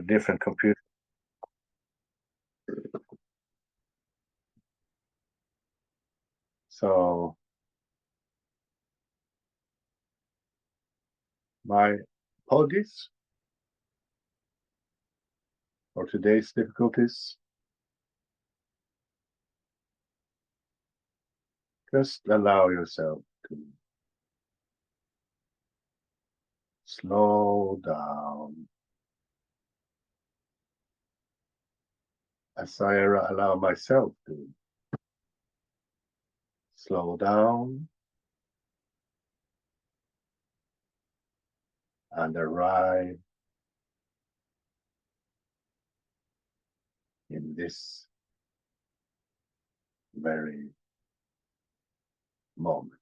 different computer. So my apologies for today's difficulties. Just allow yourself to slow down as I allow myself to slow down and arrive in this very moment.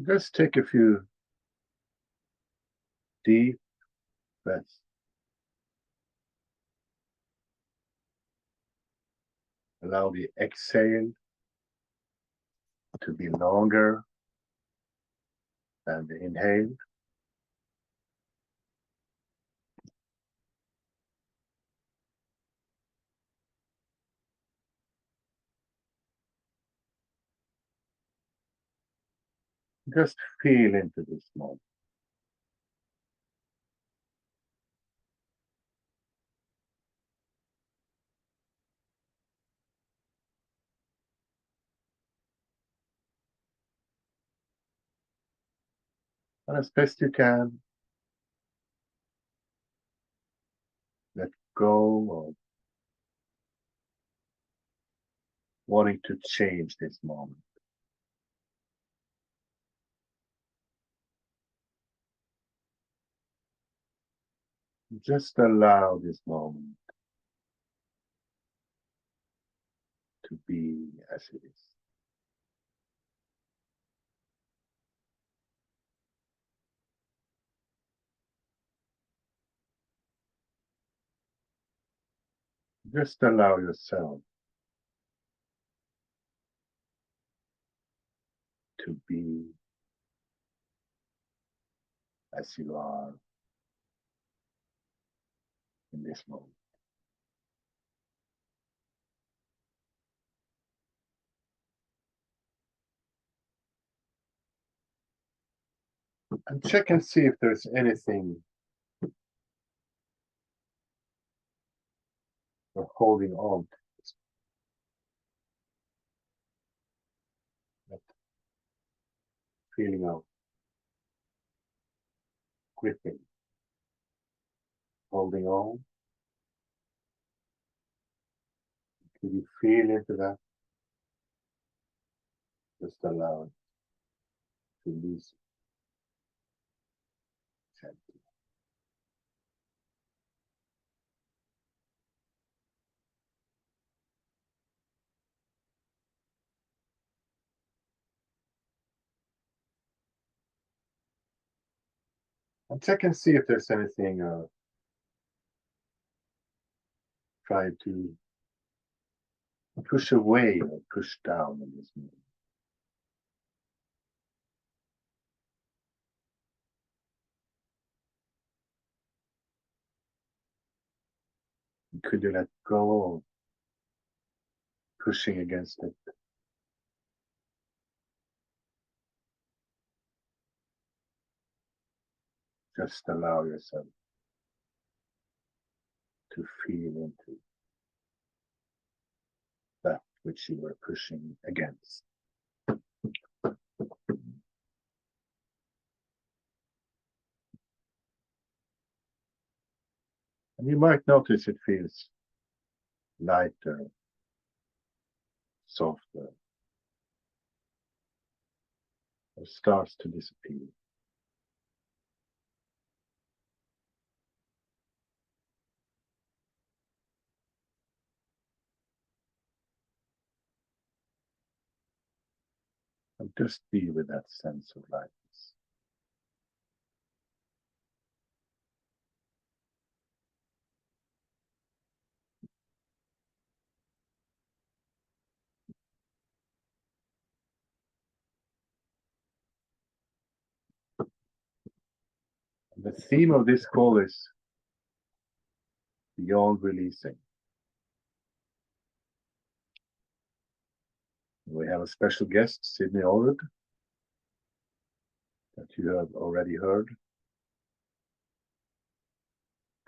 Just take a few deep breaths. Allow the exhale to be longer than the inhale. Just feel into this moment. And as best you can, let go of wanting to change this moment. Just allow this moment to be as it is. Just allow yourself to be as you are in this moment. And check and see if there's anything you're holding on to. That feeling of gripping, holding on. Can you feel into that? Just allow it to release gently. And check and see if there's anything trying to push away or push down in this moment. Could you let go of pushing against it? Just allow yourself to feel into that which you were pushing against. And you might notice it feels lighter, softer, or starts to disappear. And just be with that sense of lightness. The theme of this call is beyond releasing. We have a special guest, Sydney Orud, that you have already heard.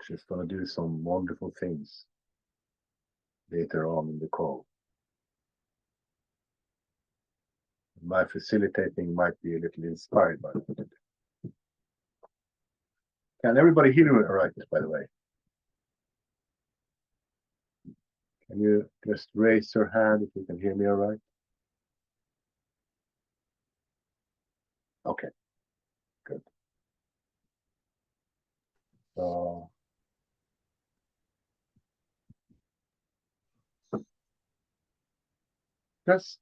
She's going to do some wonderful things later on in the call. My facilitating might be a little inspired by that. Can everybody hear me all right, by the way? Can you just raise your hand if you can hear me all right? Okay, good. So just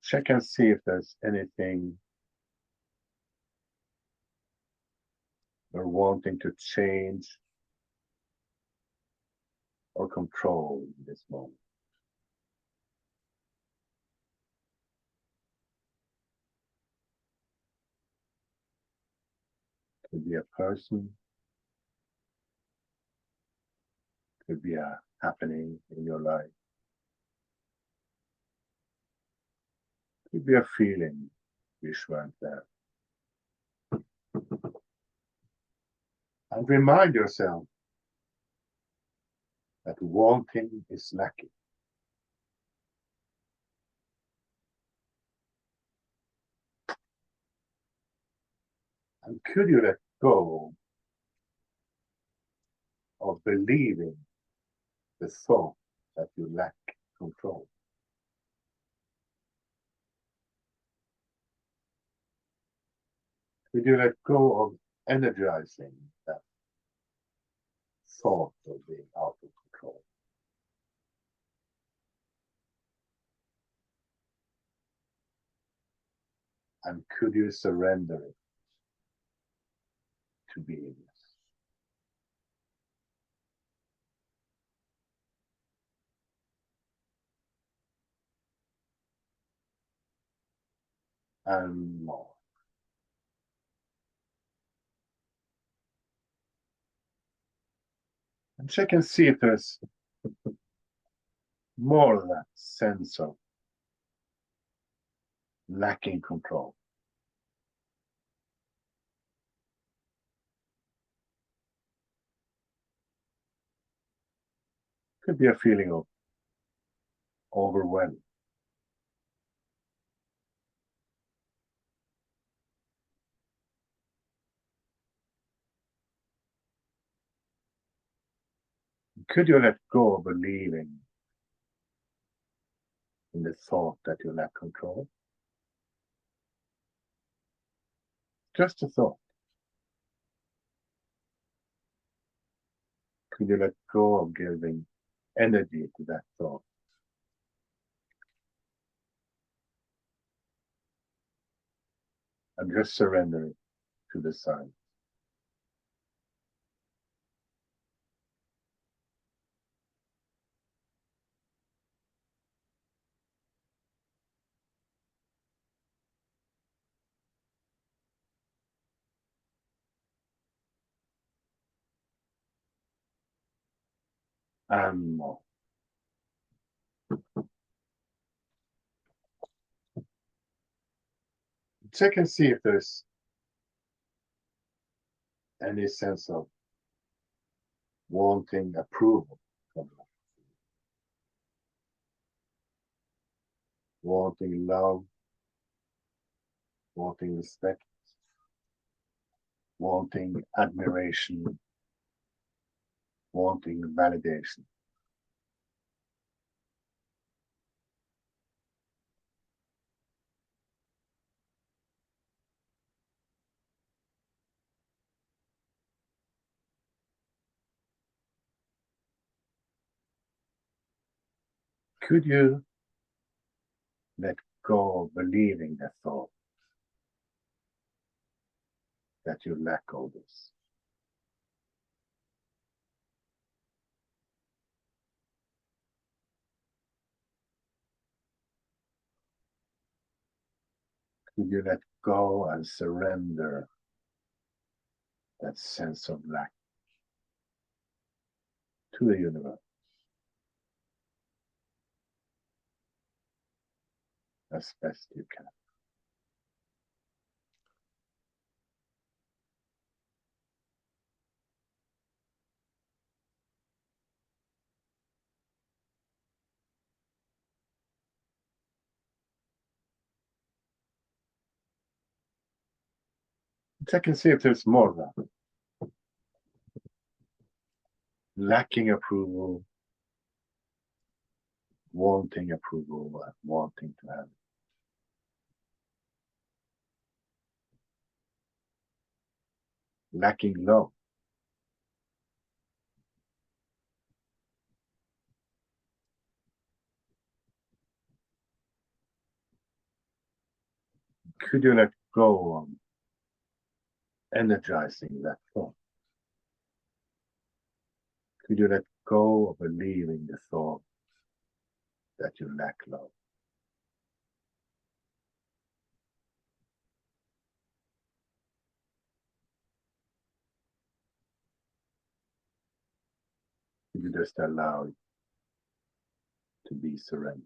check and see if there's anything you're wanting to change or control in this moment. Could be a person, could be a happening in your life, could be a feeling which weren't there. And remind yourself that wanting is lacking. And could you let go of believing the thought that you lack control? Could you let go of energizing that thought of being out of control? And could you surrender it to beingness? And more. And check and see if there's more of that sense of lacking control. Could be a feeling of overwhelm. Could you let go of believing in the thought that you lack control? Just a thought. Could you let go of giving energy to that thought? And just surrender it to the side. And more. Check and see if there's any sense of wanting approval from life, wanting love, wanting respect, wanting admiration, wanting validation. Could you let go of believing the thought that you lack all this? Could you let go and surrender that sense of lack to the universe as best you can. Check and see if there's more of that. Lacking approval, wanting approval, and wanting to have it. Lacking love. Could you let go of energizing that thought? Could you let go of believing the thought that you lack love? Could you just allow it to be surrendered?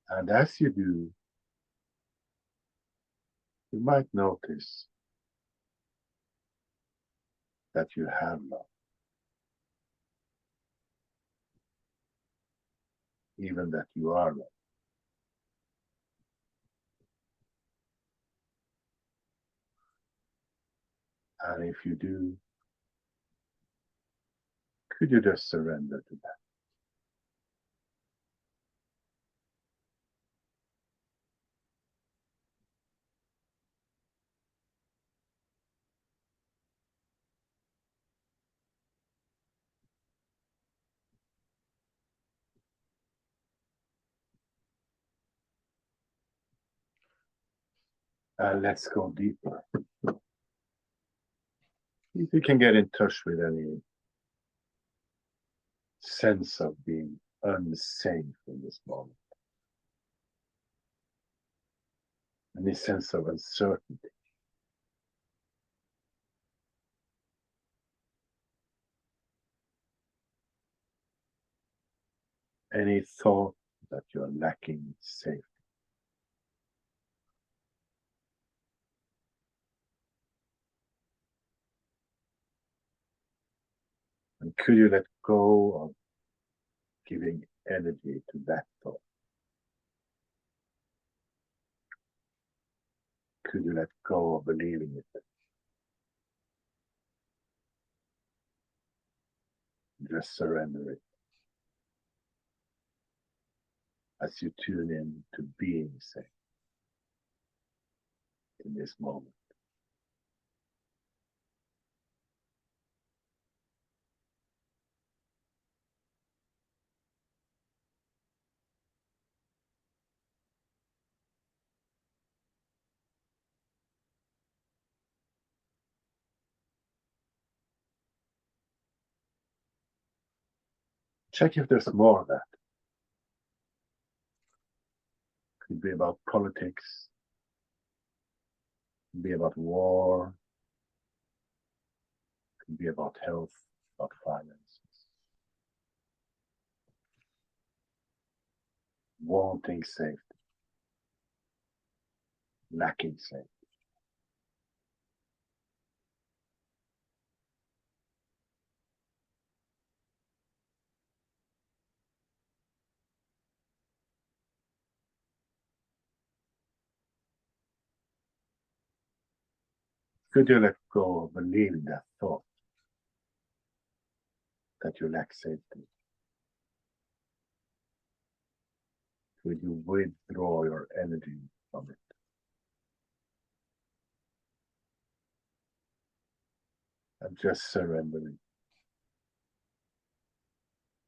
And as you do, you might notice that you have love, even that you are love. And if you do, could you just surrender to that? And let's go deeper. If you can get in touch with any sense of being unsafe in this moment, any sense of uncertainty, any thought that you're lacking safety. And could you let go of giving energy to that thought? Could you let go of believing it? Just surrender it as you tune in to being safe in this moment. Check if there's more of that. Could be about politics, could be about war, could be about health, about finances. Wanting safety, lacking safety. Could you let go of believing that thought that you lack safety? Could you withdraw your energy from it? And just surrendering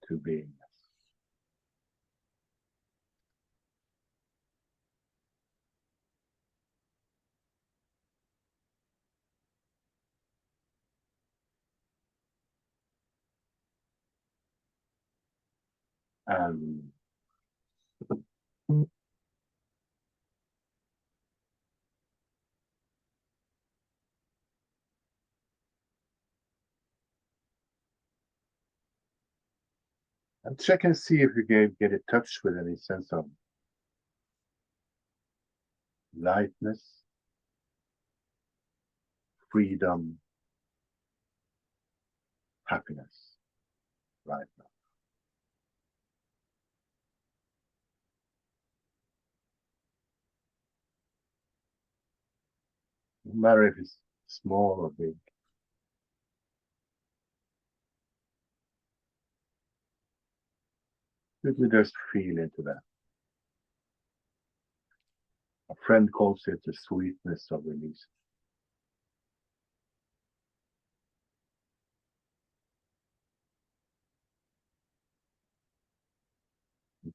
to beingness. And And check and see if you get in touch with any sense of lightness, freedom, happiness right now. No matter if it's small or big. You just feel into that. A friend calls it the sweetness of release.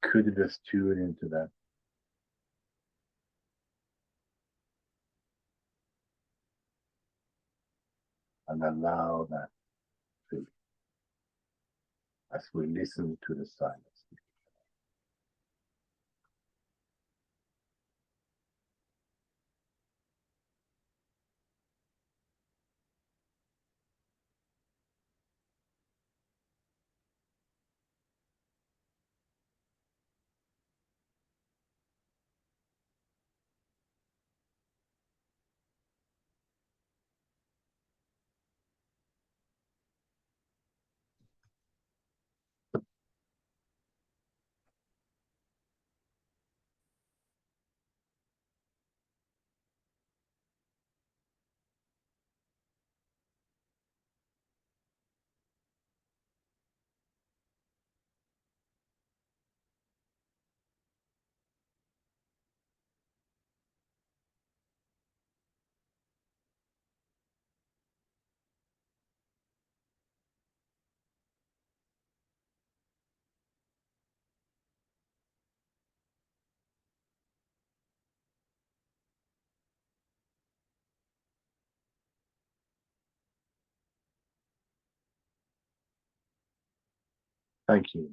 Could you just tune into that? And allow that to, as we listen to the silence. Thank you.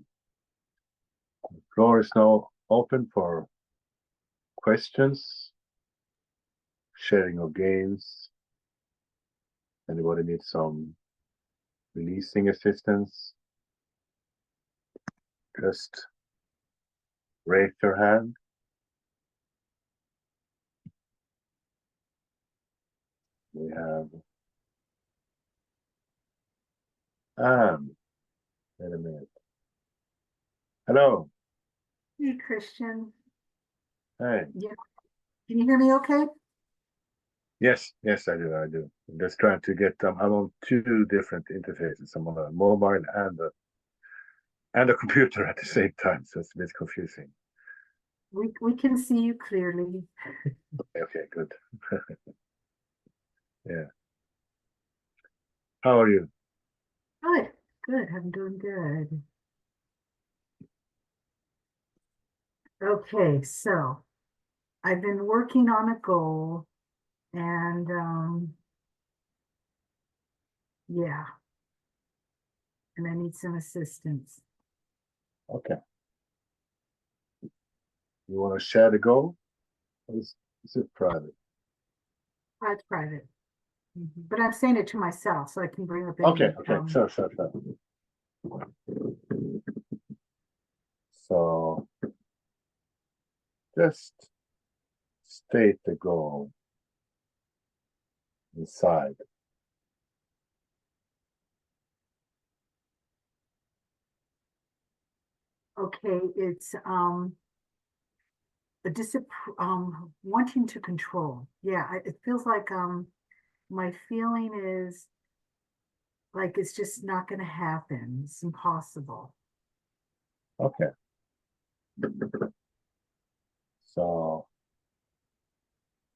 The floor is now open for questions, sharing of games. Anybody needs some releasing assistance? Just raise your hand. We have Anne. Wait a minute. Hello. Hey, Christian. Hey. Yeah. Can you hear me okay? Yes, yes, I do. I'm just trying to get them. I'm on two different interfaces. I'm on a mobile and a computer at the same time, so it's a bit confusing. We can see you clearly. Okay, good. Yeah. How are you? Good, good. I'm doing good. Okay, so I've been working on a goal and yeah, and I need some assistance. Okay. You want to share the goal? Or is it private? It's private. But I'm saying it to myself so I can bring up Okay, any okay, sure. So just state the goal inside. okay, it's a wanting to control. Yeah, it feels like my feeling is like it's just not going to happen. It's impossible. Okay. So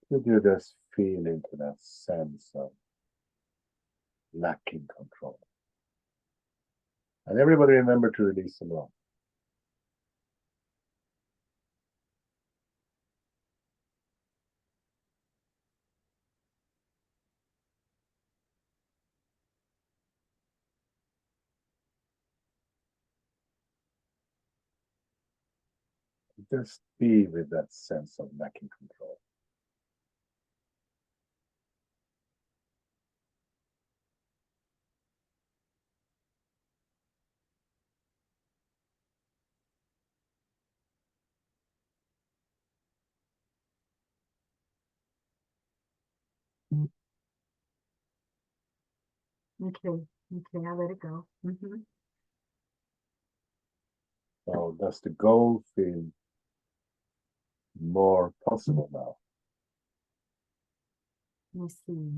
could you just feel into that sense of lacking control? And everybody remember to release the law. Just be with that sense of lacking control. Okay, okay, I let it go. So does the goal feel more possible now? Let me see.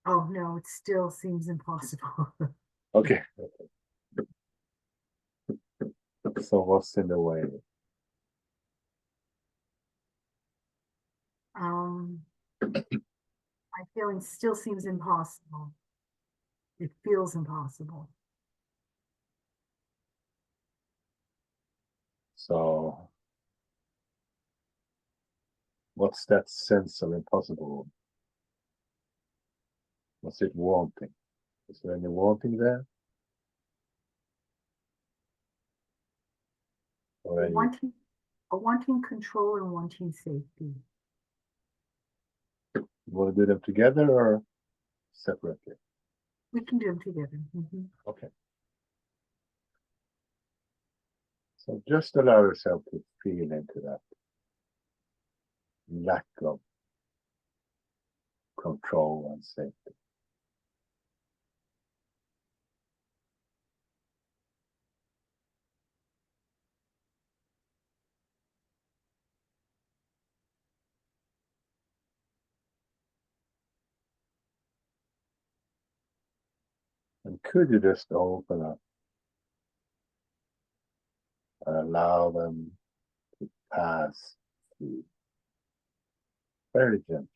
Oh, no, it still seems impossible. Okay. So what's in the way? My feeling still seems impossible. It feels impossible. So what's that sense of impossible? What's it wanting? Is there any wanting there? Or any, Wanting control and wanting safety. you want to do them together or separately? We can do them together. Okay. So just allow yourself to feel into that lack of control and safety. And could you just open up and allow them to pass through very gently?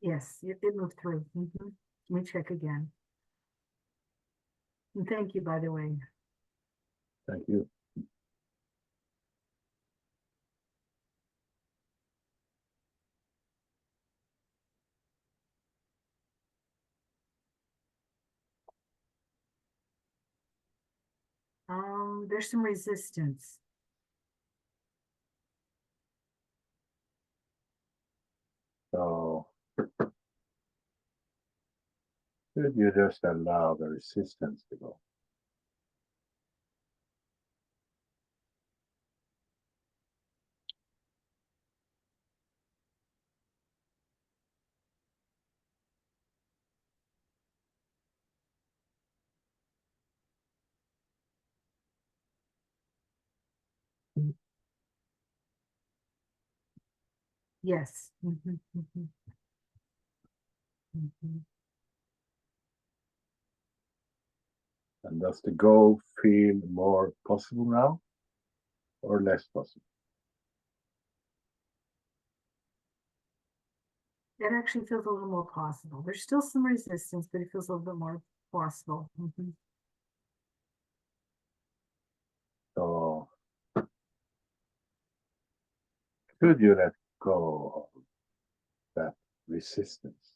Yes, it moved through. Let me check again. And thank you, by the way. Thank you. There's some resistance. So could you just allow the resistance to go? Yes. And does the goal feel more possible now or less possible? It actually feels a little more possible. There's still some resistance, but it feels a little bit more possible. So could you let go of that resistance?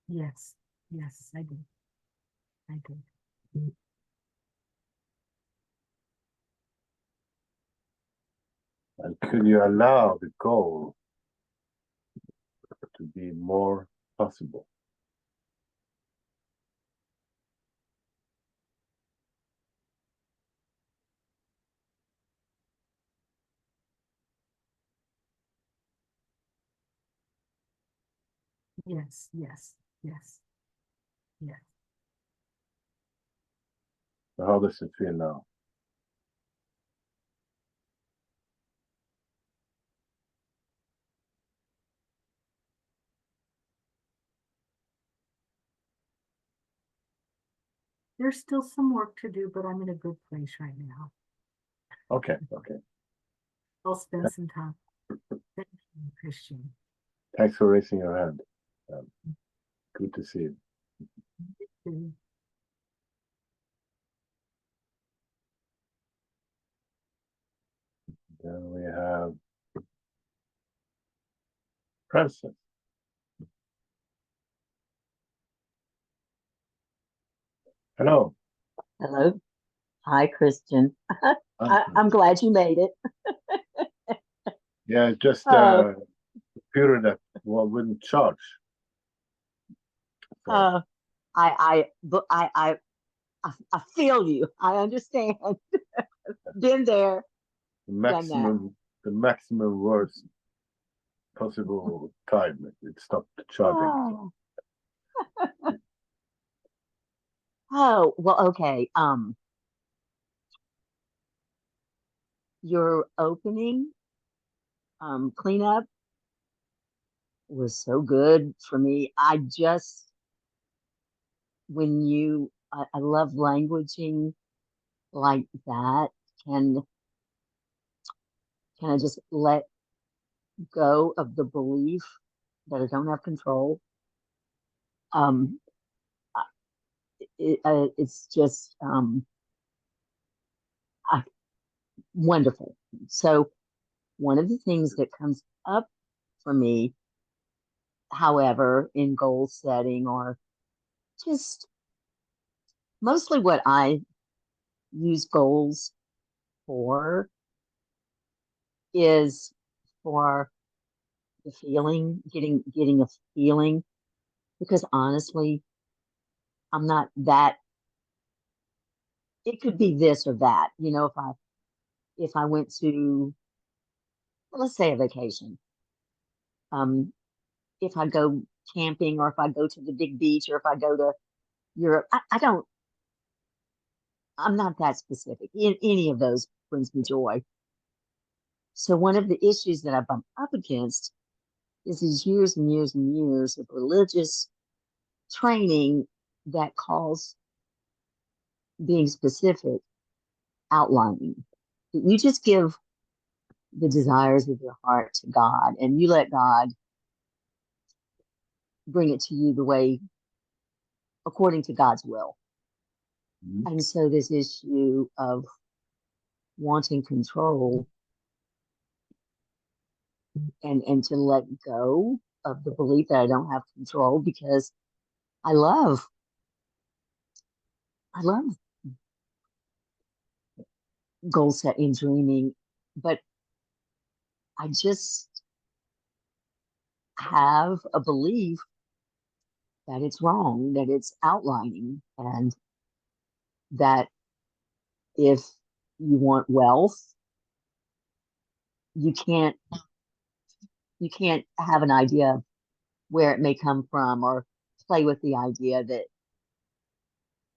Yes, yes, I do. I do. And could you allow the goal to be more possible? Yes, yes, yes, yes. So how does it feel now? There's still some work to do, but I'm in a good place right now. Okay, okay. I'll spend some time. Thank you, Christian. Thanks for raising your hand. Um, good to see you. Mm. Then we have Francis. Hello. Hello. Hi, Christian. Francis. I'm glad you made it. Yeah, just Oh, computer that wouldn't charge. So uh, I feel you. I understand. Been there, the done that. maximum worst possible time it stopped charging. Oh, oh, well, okay. Your opening, cleanup was so good for me. When I love languaging like that. Can, can I just let go of the belief that I don't have control? Um, it's just uh, wonderful. So one of the things that comes up for me, however, in goal setting or just mostly what I use goals for is for the feeling, getting a feeling, because honestly, I'm not that. It could be this or that. If I went to, let's say, a vacation, um, if I go camping or if I go to the big beach or if I go to Europe, I'm not that specific. In any of those brings me joy. So one of the issues that I bump up against is these years and years and years of religious training that calls being specific, outlining. You just give the desires of your heart to God and you let God bring it to you the way according to God's will. Mhm. And so this issue of wanting control and to let go of the belief that I don't have control because I love I love goal setting, dreaming, but I just have a belief that it's wrong, that it's outlining, and that if you want wealth, you can't you can't have an idea of where it may come from or play with the idea that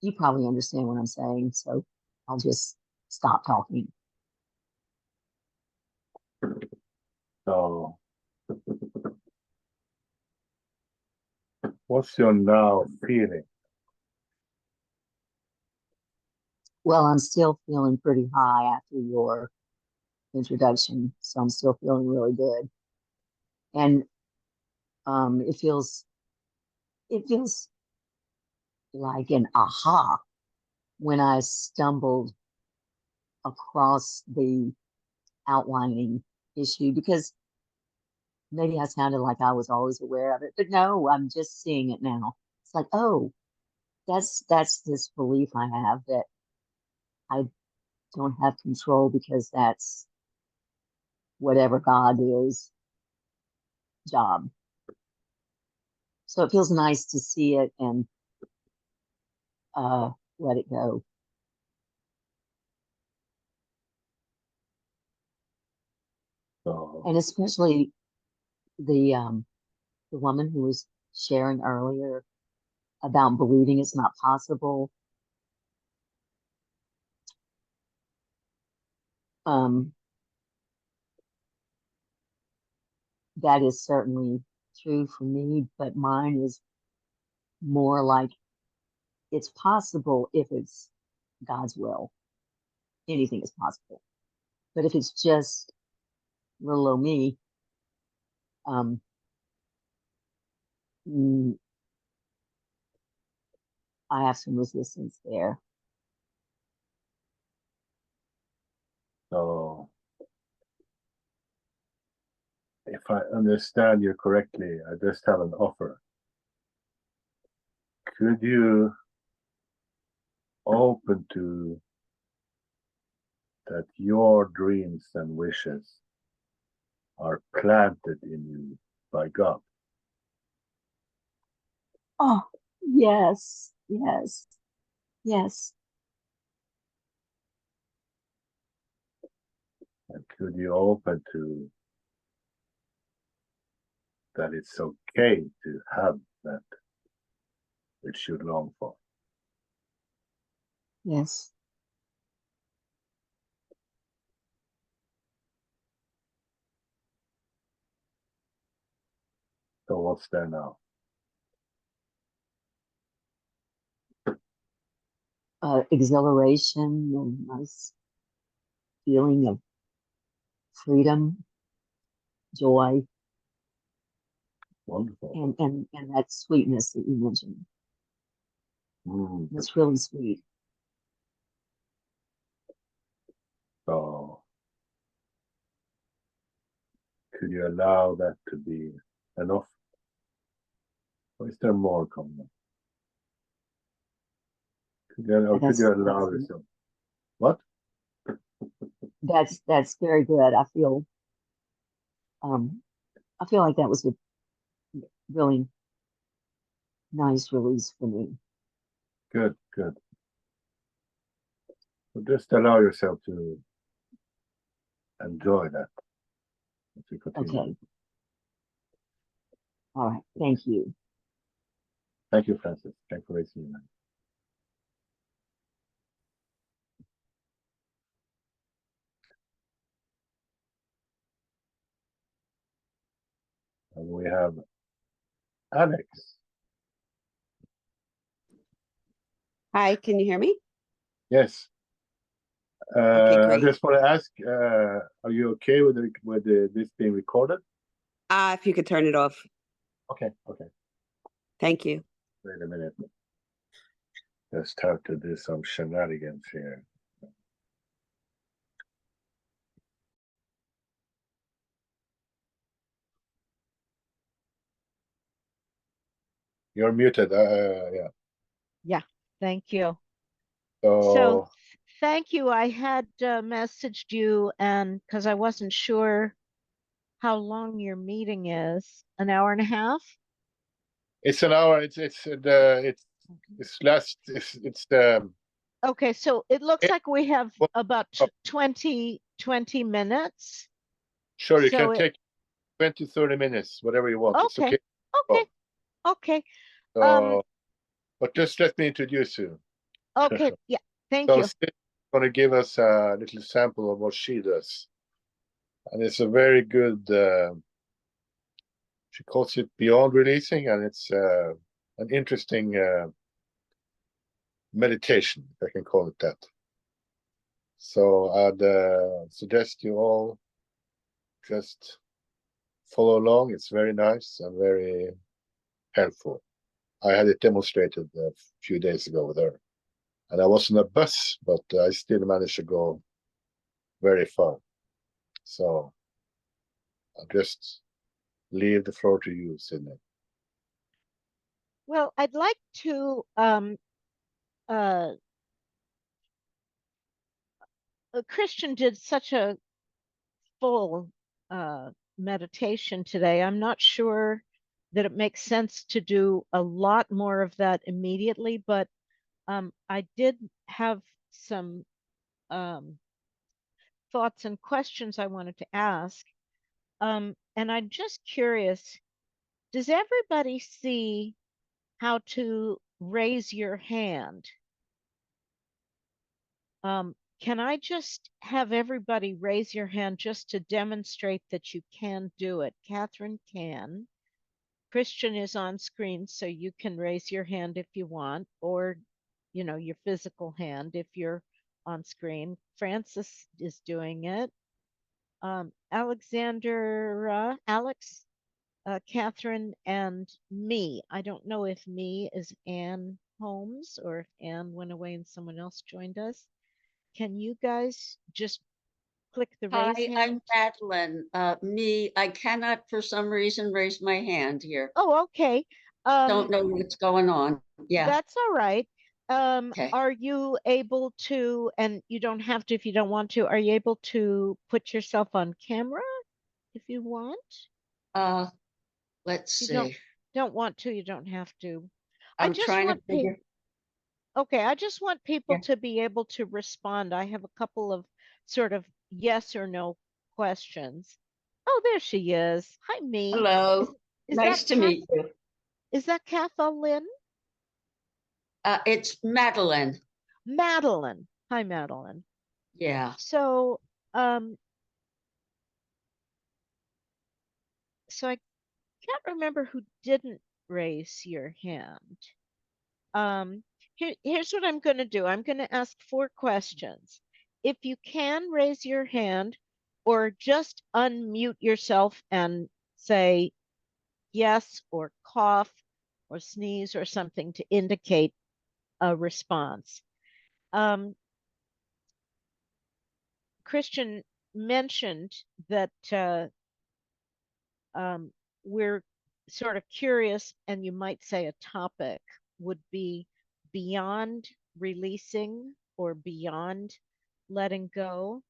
you probably understand what I'm saying. So I'll just stop talking. So what's your now feeling? Well, I'm still feeling pretty high after your introduction, so I'm still feeling really good. And it feels like an aha when I stumbled across the outlining issue because maybe I sounded like I was always aware of it, but no, I'm just seeing it now. It's like, oh, that's this belief I have that I don't have control because that's whatever God is job. So it feels nice to see it and uh, let it go. So And especially the woman who was sharing earlier about believing it's not possible. Um, that is certainly true for me, but mine is more like it's possible if it's God's will. Anything is possible. But if it's just little old me, um, mm, I have some resistance there. so if I understand you correctly, I just have an offer. Could you open to that your dreams and wishes are planted in you by God? Oh, yes, yes, yes. And could you open to that it's okay to have that which you long for? Yes. So what's there now? Exhilaration and nice feeling of freedom, joy, Wonderful. and that sweetness that you mentioned. Mm. It's really sweet. So could you allow that to be enough? Or is there more coming? Could you allow yourself? What? That's very good. Um I feel like that was a really nice release for me. Good, good. So just allow yourself to enjoy that as you continue. Okay. All right. Thank you. Thank you, Francis. Thank you for raising your hand. And we have Alex. Hi, can you hear me? Yes. Okay, I great. just want to ask, are you okay with this being recorded? If you could turn it off. Okay, okay. Thank you. Wait a minute. Just have to do some shenanigans here. You're muted. Yeah. Yeah, thank you. So, So thank you. I had messaged you and because I wasn't sure how long your meeting is, an hour and a half? it's an hour. It's Okay, so it looks it- like we have what- about oh. 20 minutes. Sure, you So can it- take 20, 30 minutes, whatever you want. It's Okay, okay. okay, okay, So, but just let me introduce you. okay, yeah, thank So you. Steve's going to give us a little sample of what she does. And it's a very good, she calls it Beyond Releasing, and it's an interesting meditation, if I can call it that. So I'd suggest you all just follow along. It's very nice and very helpful. I had it demonstrated a few days ago with her. And I was on a bus, but I still managed to go very far. So I'll just leave the floor to you, Sydney. Well, I'd like to Christian did such a full meditation today. I'm not sure that it makes sense to do a lot more of that immediately, but I did have some thoughts and questions I wanted to ask. And I'm just curious, does everybody see how to raise your hand? Can I just have everybody raise your hand just to demonstrate that you can do it? Catherine can. Christian is on screen, so you can raise your hand if you want, or, you know, your physical hand if you're on screen. Francis is doing it. Alexandra, Alex, Catherine, and me. I don't know if me is Ann Holmes or if Ann went away and someone else joined us. Can you guys just click the Hi, raise I'm hand. Madeline. I cannot for some reason raise my hand here. Oh, okay. Don't know what's going on. Yeah, That's all right. okay. Are you able to, and you don't have to if you don't want to, are you able to put yourself on camera if you want? Let's You see. don't want to, you don't have to. I I'm just trying to want figure. okay, I just want people Yeah. to be able to respond. I have a couple of sort of yes or no questions. Oh, there she is. Hi, me. Hello, Is nice that to meet you. Is that Kathleen? It's Madeline. Madeline. Hi, Madeline. Yeah. So, um, so I can't remember who didn't raise your hand. Here's what I'm going to do. I'm going to ask 4 questions. If you can raise your hand or just unmute yourself and say yes or cough or sneeze or something to indicate a response. Christian mentioned that we're sort of curious, and you might say a topic would be beyond releasing or beyond letting go.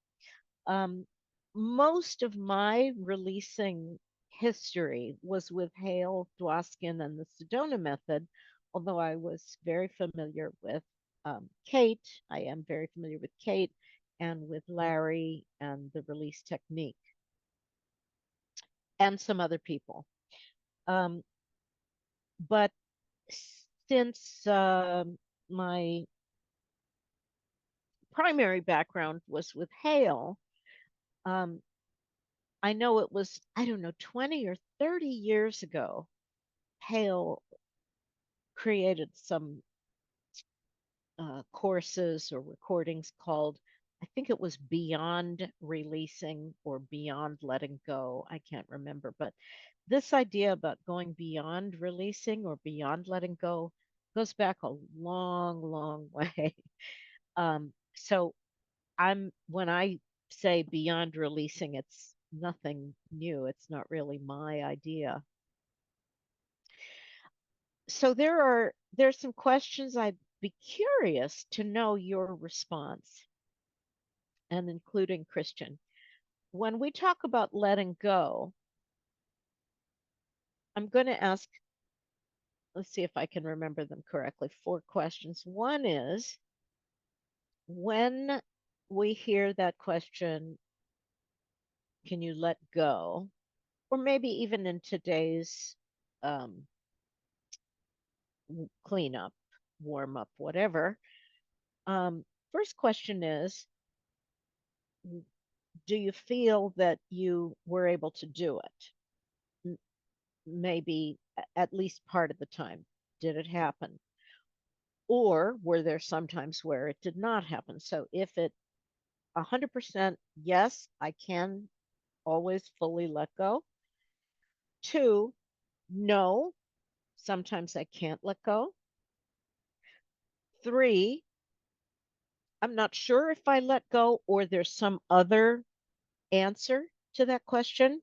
Most of my releasing history was with Hale, Dwoskin, and the Sedona method, although I was very familiar with Kate. I am very familiar with Kate and with Larry and the release technique and some other people. But since my primary background was with Hale, I know it was, I don't know, 20 or 30 years ago, Hale created some courses or recordings called, I think it was Beyond Releasing or Beyond Letting Go. I can't remember, but this idea about going beyond releasing or beyond letting go goes back a long, long way. So when I say beyond releasing, it's nothing new. It's not really my idea. So there's some questions I'd be curious to know your response, and including Christian. When we talk about letting go, I'm going to ask, let's see if I can remember them correctly, 4 questions. One is, when we hear that question, can you let go? Or maybe even in today's um, cleanup, warm up, whatever. First question is, do you feel that you were able to do it? Maybe at least part of the time. Did it happen? Or were there some times where it did not happen? So if it 100% yes, I can always fully let go. 2, no, sometimes I can't let go. 3, I'm not sure if I let go or there's some other answer to that question.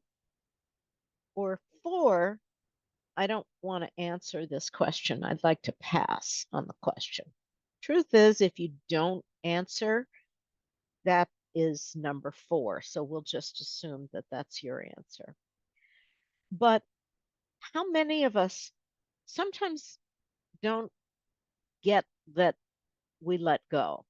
Or 4, I don't want to answer this question. I'd like to pass on the question. Truth is, if you don't answer, that is number 4. So we'll just assume that that's your answer. But how many of us sometimes don't get that we let go?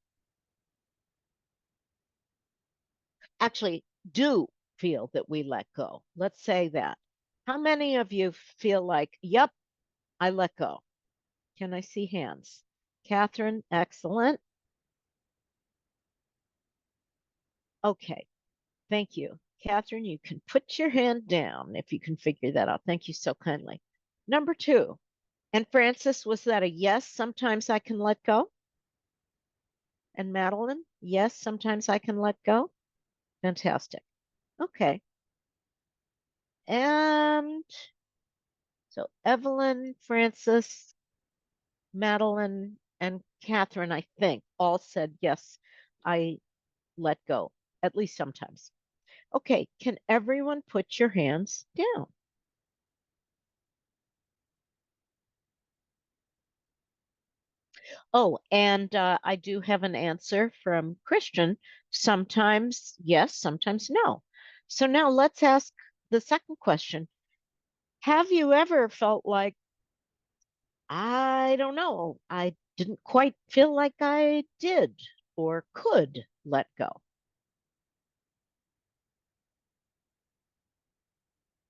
Actually, do feel that we let go. Let's say that. How many of you feel like, yep, I let go? Can I see hands? Catherine, excellent. Okay, thank you. Catherine, you can put your hand down if you can figure that out. Thank you so kindly. Number 2, and Francis, was that a yes, sometimes I can let go? And Madeline, yes, sometimes I can let go? Fantastic. Okay. And so Evelyn, Francis, Madeline, and Catherine, I think, all said yes, I let go. at least sometimes. Okay, can everyone put your hands down? Oh, and I do have an answer from Christian. Sometimes yes, sometimes no. So now let's ask the second question. Have you ever felt like, I don't know, I didn't quite feel like I did or could let go?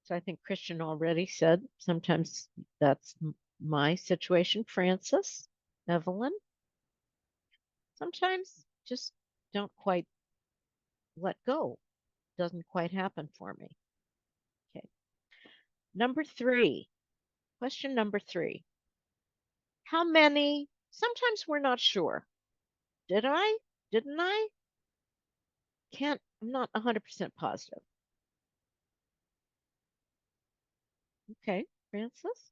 So I think Christian already said sometimes that's my situation. Francis, Evelyn, sometimes just don't quite let go. Doesn't quite happen for me. Okay. Number 3, question number 3. How many, sometimes we're not sure. Did I? Didn't I? I'm not 100% positive. Okay, Francis.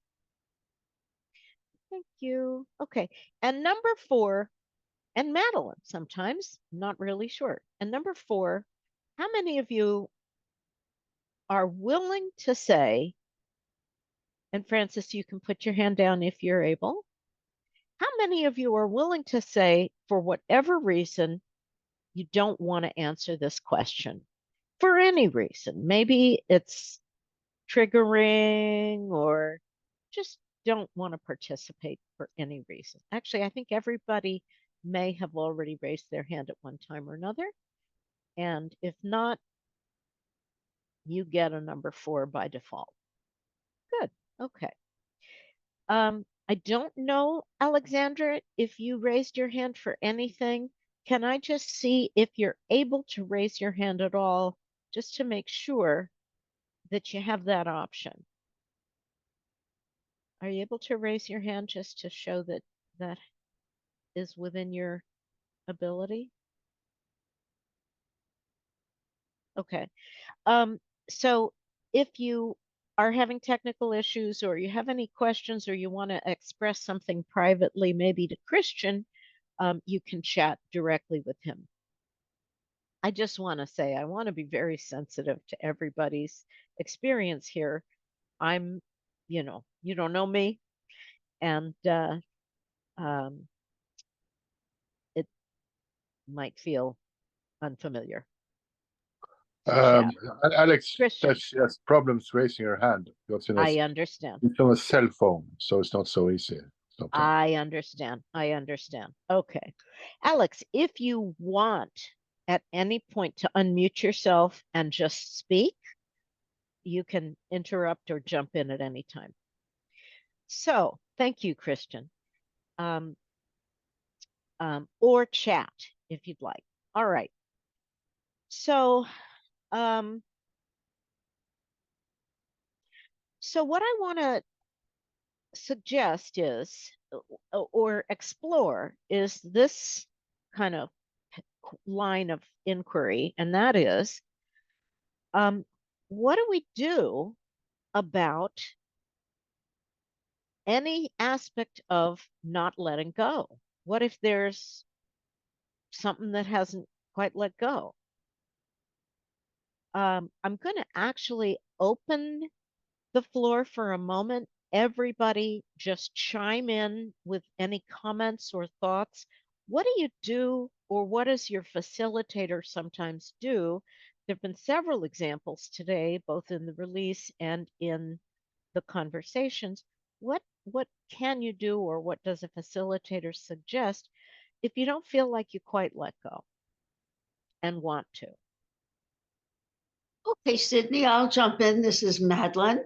Thank you. Okay, and number 4, and Madeline, sometimes, not really sure. And number 4, how many of you are willing to say, and Francis, you can put your hand down if you're able. How many of you are willing to say, for whatever reason, you don't want to answer this question? For any reason. Maybe it's triggering or just don't want to participate for any reason. Actually, I think everybody may have already raised their hand at one time or another. And if not, you get a number 4 by default. Good. Okay. I don't know, Alexandra, if you raised your hand for anything. Can I just see if you're able to raise your hand at all, just to make sure that you have that option? Are you able to raise your hand just to show that that is within your ability? Okay. So if you are having technical issues or you have any questions or you want to express something privately, maybe to Christian, you can chat directly with him. I just want to say, I want to be very sensitive to everybody's experience here. I'm, you don't know me, and um, it might feel unfamiliar. Um, Alex, Christian. she has problems raising her hand because I understand. it's on a cell phone, so it's not so easy sometimes. I understand. Okay. Alex, if you want at any point to unmute yourself and just speak, you can interrupt or jump in at any time. So thank you, Christian. Or chat if you'd like. All right. So, what I want to suggest is, or explore, is this kind of line of inquiry, and that is, what do we do about any aspect of not letting go? What if there's something that hasn't quite let go? I'm going to actually open the floor for a moment. Everybody just chime in with any comments or thoughts. What do you do, or what does your facilitator sometimes do? There have been several examples today, both in the release and in the conversations. What can you do, or what does a facilitator suggest if you don't feel like you quite let go and want to? Okay, Sydney, I'll jump in. This is Madeline.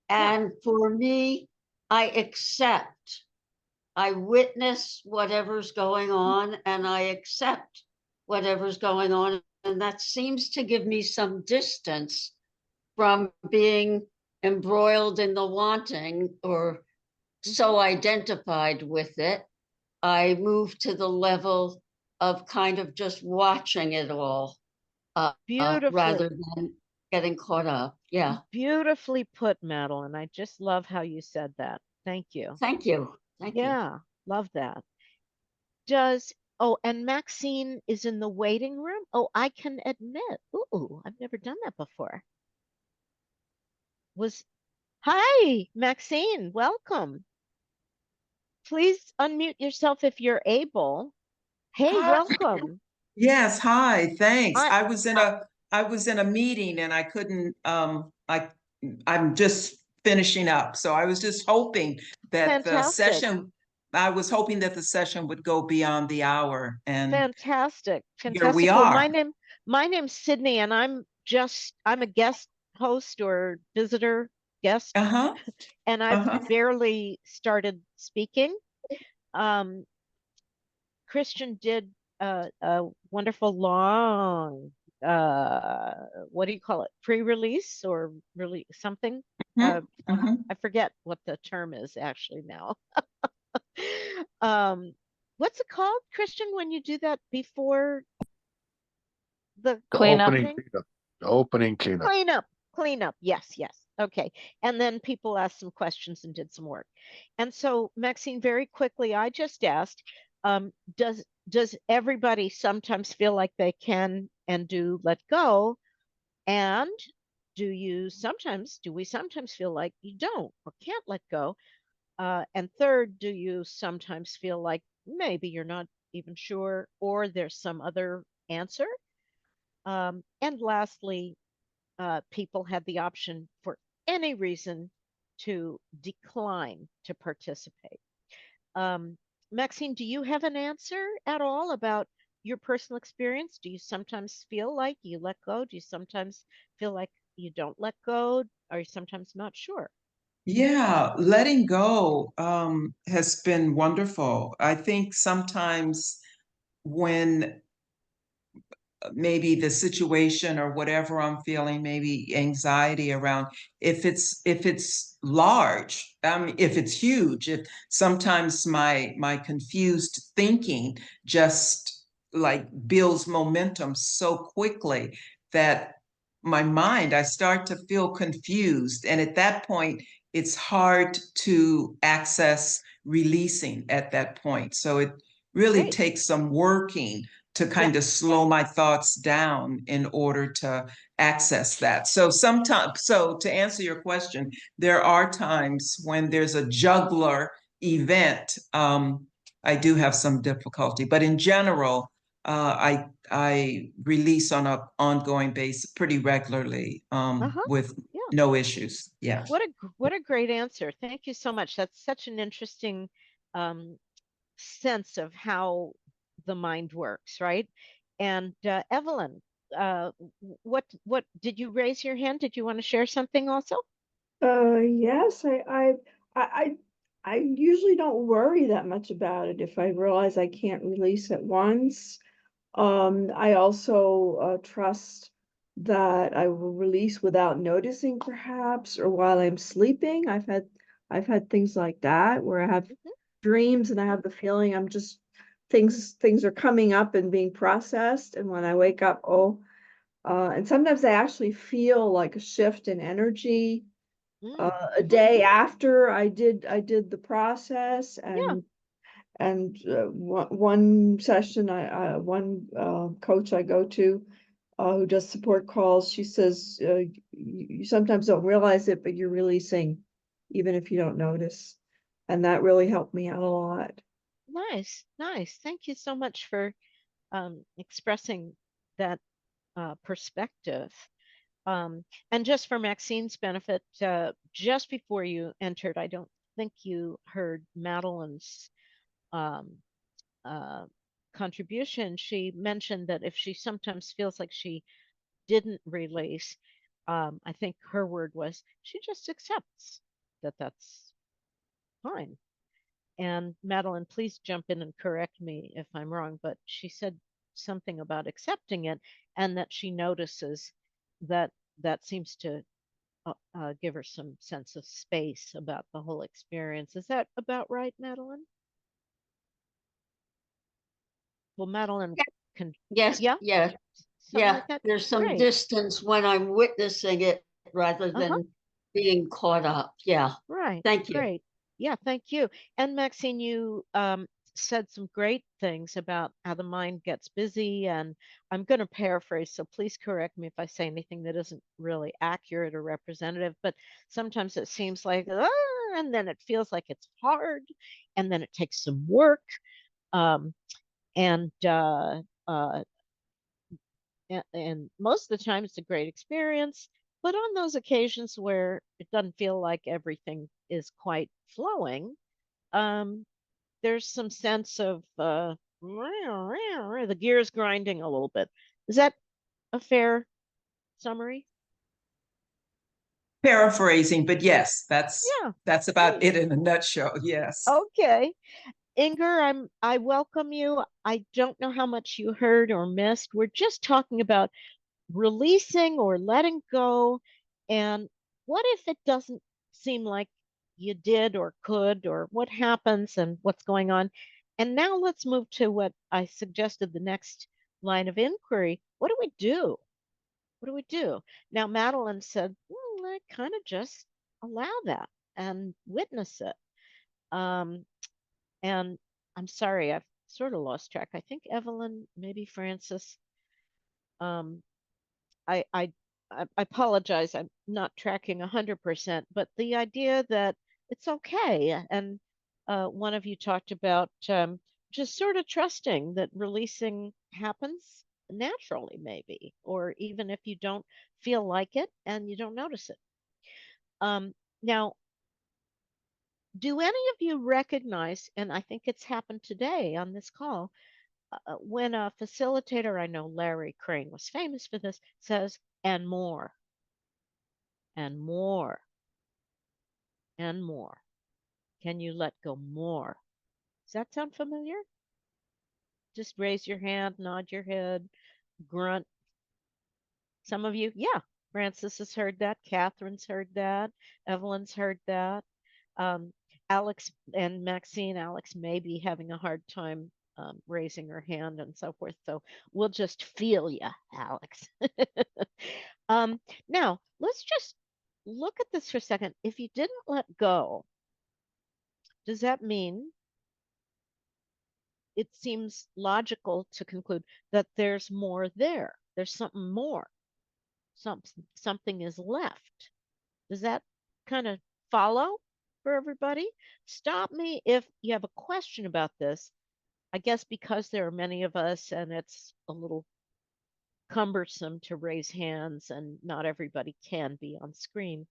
And for me, I accept. I witness whatever's going on and I accept whatever's going on. And that seems to give me some distance from being embroiled in the wanting or so identified with it. I move to the level of kind of just watching it all rather than getting caught up. Yeah. Beautifully put, Madeline. I just love how you said that. Thank you. Thank you. Thank you. Yeah, love that. Does Oh, and Maxine is in the waiting room. Oh, I can admit. Ooh, I've never done that before. Hi, Maxine, welcome. Please unmute yourself if you're able. Hey, Hi. welcome. Yes, hi, thanks. I, I was in a meeting and I couldn't I'm just finishing up. So I was just hoping that fantastic, I was hoping that the session would go beyond the hour, and fantastic, here we fantastic. Well, are. my name's Sydney, and I'm a guest host or visitor guest, Uh-huh. and I've Uh-huh. barely started speaking. Christian did a wonderful long what do you call it, pre-release or really something, Mhm, mhm. I forget what the term is actually now. um what's it called, Christian, when you do that before the The Cleanup. opening thing? cleanup. The opening cleanup. Cleanup, yes, okay. And then people asked some questions and did some work. And so, Maxine, very quickly, I just asked, does everybody sometimes feel like they can and do let go? And do we sometimes feel like you don't or can't let go? And third, do you sometimes feel like maybe you're not even sure or there's some other answer? And lastly, people had the option for any reason to decline to participate. Maxine, do you have an answer at all about your personal experience? Do you sometimes feel like you let go? Do you sometimes feel like you don't let go? Are you sometimes not sure? Yeah, letting go has been wonderful. I think sometimes when maybe the situation or whatever I'm feeling, maybe anxiety around, if it's large, if it's huge, if sometimes my confused thinking just like builds momentum so quickly that my mind, I start to feel confused. And at that point, it's hard to access releasing at that point. So it really Great. takes some working to Yeah. kind of slow my thoughts down in order to access that. So sometimes, so to answer your question, there are times when there's a juggler event, I do have some difficulty, but in general, I release on an ongoing basis pretty regularly, Uh-huh. with Yeah. no issues. Yeah. What a great answer. Thank you so much. That's such an interesting um, sense of how the mind works, right? And Evelyn, what did you raise your hand? Did you want to share something also? Yes, I usually don't worry that much about it if I realize I can't release at once. I also trust that I will release without noticing perhaps, or while I'm sleeping. I've had things like that where I have Mhm. dreams and I have the feeling I'm just things are coming up and being processed, and when I wake up, and sometimes I actually feel like a shift in energy Mm, a mhm. day after I did the process. Yeah. And one session one coach I go to who does support calls, she says you sometimes don't realize it, but you're releasing even if you don't notice, and that really helped me out a lot. Nice, nice. Thank you so much for expressing that perspective. And just for Maxine's benefit, just before you entered, I don't think you heard Madeline's um, uh, contribution. She mentioned that if she sometimes feels like she didn't release, I think her word was she just accepts that that's fine. And Madeline, please jump in and correct me if I'm wrong, but she said something about accepting it and that she notices that that seems to give her some sense of space about the whole experience. Is that about right, Madeline? Well, Madeline can, Yes, yeah, yeah, something yeah. like that. There's some Great. distance when I'm witnessing it rather Uh-huh. than being caught up. Yeah, Right. thank you. Great. Yeah, thank you. And Maxine, you said some great things about how the mind gets busy, and I'm going to paraphrase, so please correct me if I say anything that isn't really accurate or representative, but sometimes it seems like, and then it feels like it's hard, and then it takes some work. Um, and and most of the time it's a great experience, but on those occasions where it doesn't feel like everything is quite flowing, um, there's some sense of the gears grinding a little bit. Is that a fair summary? Paraphrasing, but yes, Yeah. that's about it in a nutshell. Yes. Okay. Inger, I welcome you. I don't know how much you heard or missed. We're just talking about releasing or letting go. And what if it doesn't seem like you did or could, or what happens and what's going on? And now let's move to what I suggested, the next line of inquiry. What do we do? What do we do? Now, Madeline said, I kind of just allow that and witness it. And I'm sorry, I've sort of lost track. I think Evelyn, maybe Francis. Um, I apologize. I'm not tracking 100%, but the idea that it's okay. And one of you talked about just sort of trusting that releasing happens naturally, maybe, or even if you don't feel like it and you don't notice it. Now, do any of you recognize, and I think it's happened today on this call, when a facilitator, I know Larry Crane was famous for this, says, and more, and more, and more. Can you let go more? Does that sound familiar? Just raise your hand, nod your head, grunt. Some of you, yeah. Francis has heard that. Catherine's heard that. Evelyn's heard that. Alex and Maxine, Alex may be having a hard time raising her hand and so forth. So we'll just feel you, Alex. Now, let's just look at this for a second. If you didn't let go, does that mean it seems logical to conclude that there's more there? There's something more. Something is left. Does that kind of follow for everybody? Stop me if you have a question about this. I guess because there are many of us and it's a little cumbersome to raise hands and not everybody can be on screen.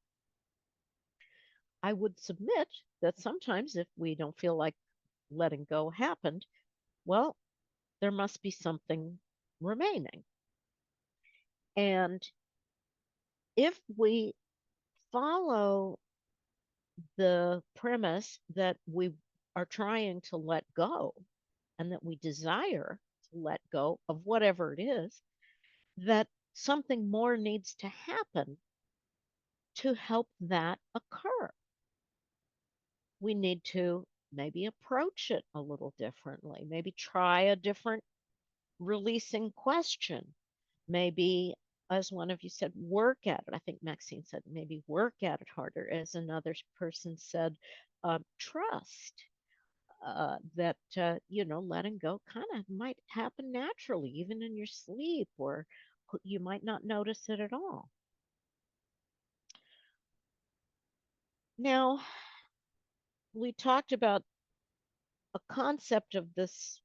I would submit that sometimes if we don't feel like letting go happened, well, there must be something remaining. And if we follow the premise that we are trying to let go and that we desire to let go of whatever it is, that something more needs to happen to help that occur. We need to maybe approach it a little differently, maybe try a different releasing question, maybe, as one of you said, work at it. I think Maxine said maybe work at it harder. As another person said, trust that, letting go kind of might happen naturally, even in your sleep, or you might not notice it at all. Now, we talked about a concept of this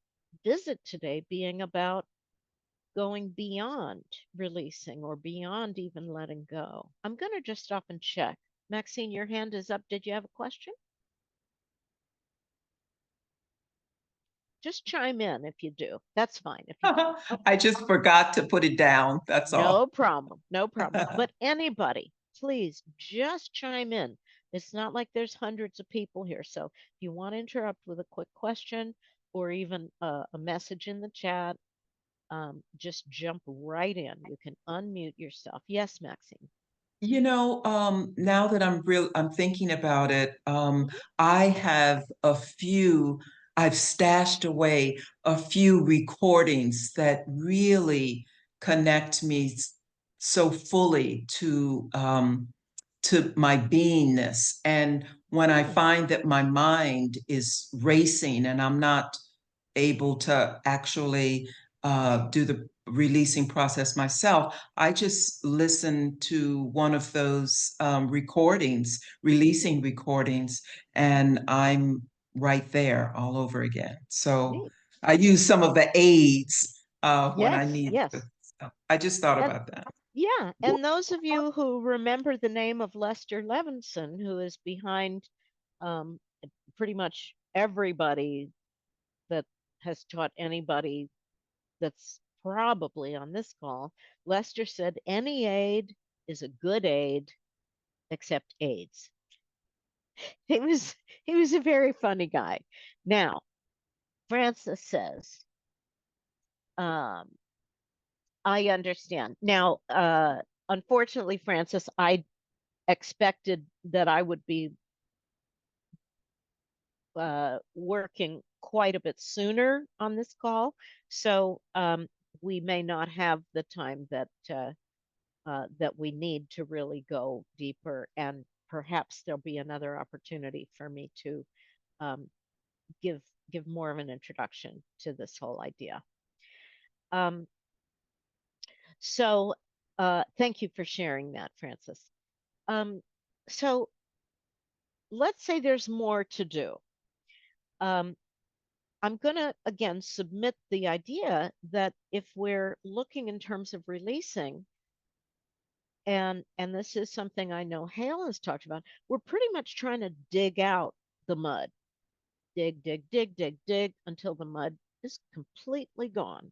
visit today being about going beyond releasing or beyond even letting go. I'm going to just stop and check. Maxine, your hand is up. Did you have a question? Just chime in if you do. That's fine. If you don't. I just forgot to put it down. That's all. No problem. No problem. But anybody, please just chime in. It's not like there's hundreds of people here. So if you want to interrupt with a quick question or even a message in the chat, just jump right in. You can unmute yourself. Yes, Maxine. Now that I'm thinking about it, I have I've stashed away a few recordings that really connect me so fully to my beingness. And when I find that my mind is racing and I'm not able to actually do the releasing process myself. I just listened to one of those recordings, releasing recordings, and I'm right there all over again. So Neat. I use some of the aids when I Yes, need yes. to. So I just thought And about that. yeah, and those of you who remember the name of Lester Levinson, who is behind um, pretty much everybody that has taught anybody that's probably on this call, Lester said any aid is a good aid except AIDS. He was he was a very funny guy. Now, Francis says, um, I understand. Now, unfortunately, Francis, I expected that I would be working quite a bit sooner on this call, so we may not have the time that we need to really go deeper, and perhaps there'll be another opportunity for me to um, give give more of an introduction to this whole idea. Um, so thank you for sharing that, Francis. Um, so let's say there's more to do. Um, I'm going to again submit the idea that if we're looking in terms of releasing, and this is something I know Hale has talked about, we're pretty much trying to dig out the mud. Dig, dig, dig, dig, dig until the mud is completely gone.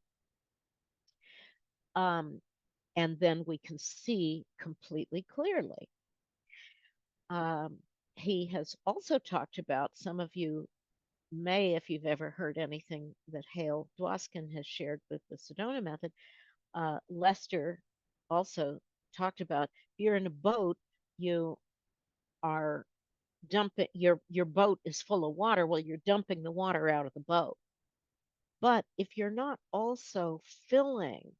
And then we can see completely clearly. He has also talked about, some of you may, if you've ever heard anything that Hale Dwoskin has shared with the Sedona method, Lester also talked about, if you're in a boat, you are dumping, your boat is full of water, well, you're dumping the water out of the boat. But if you're not also filling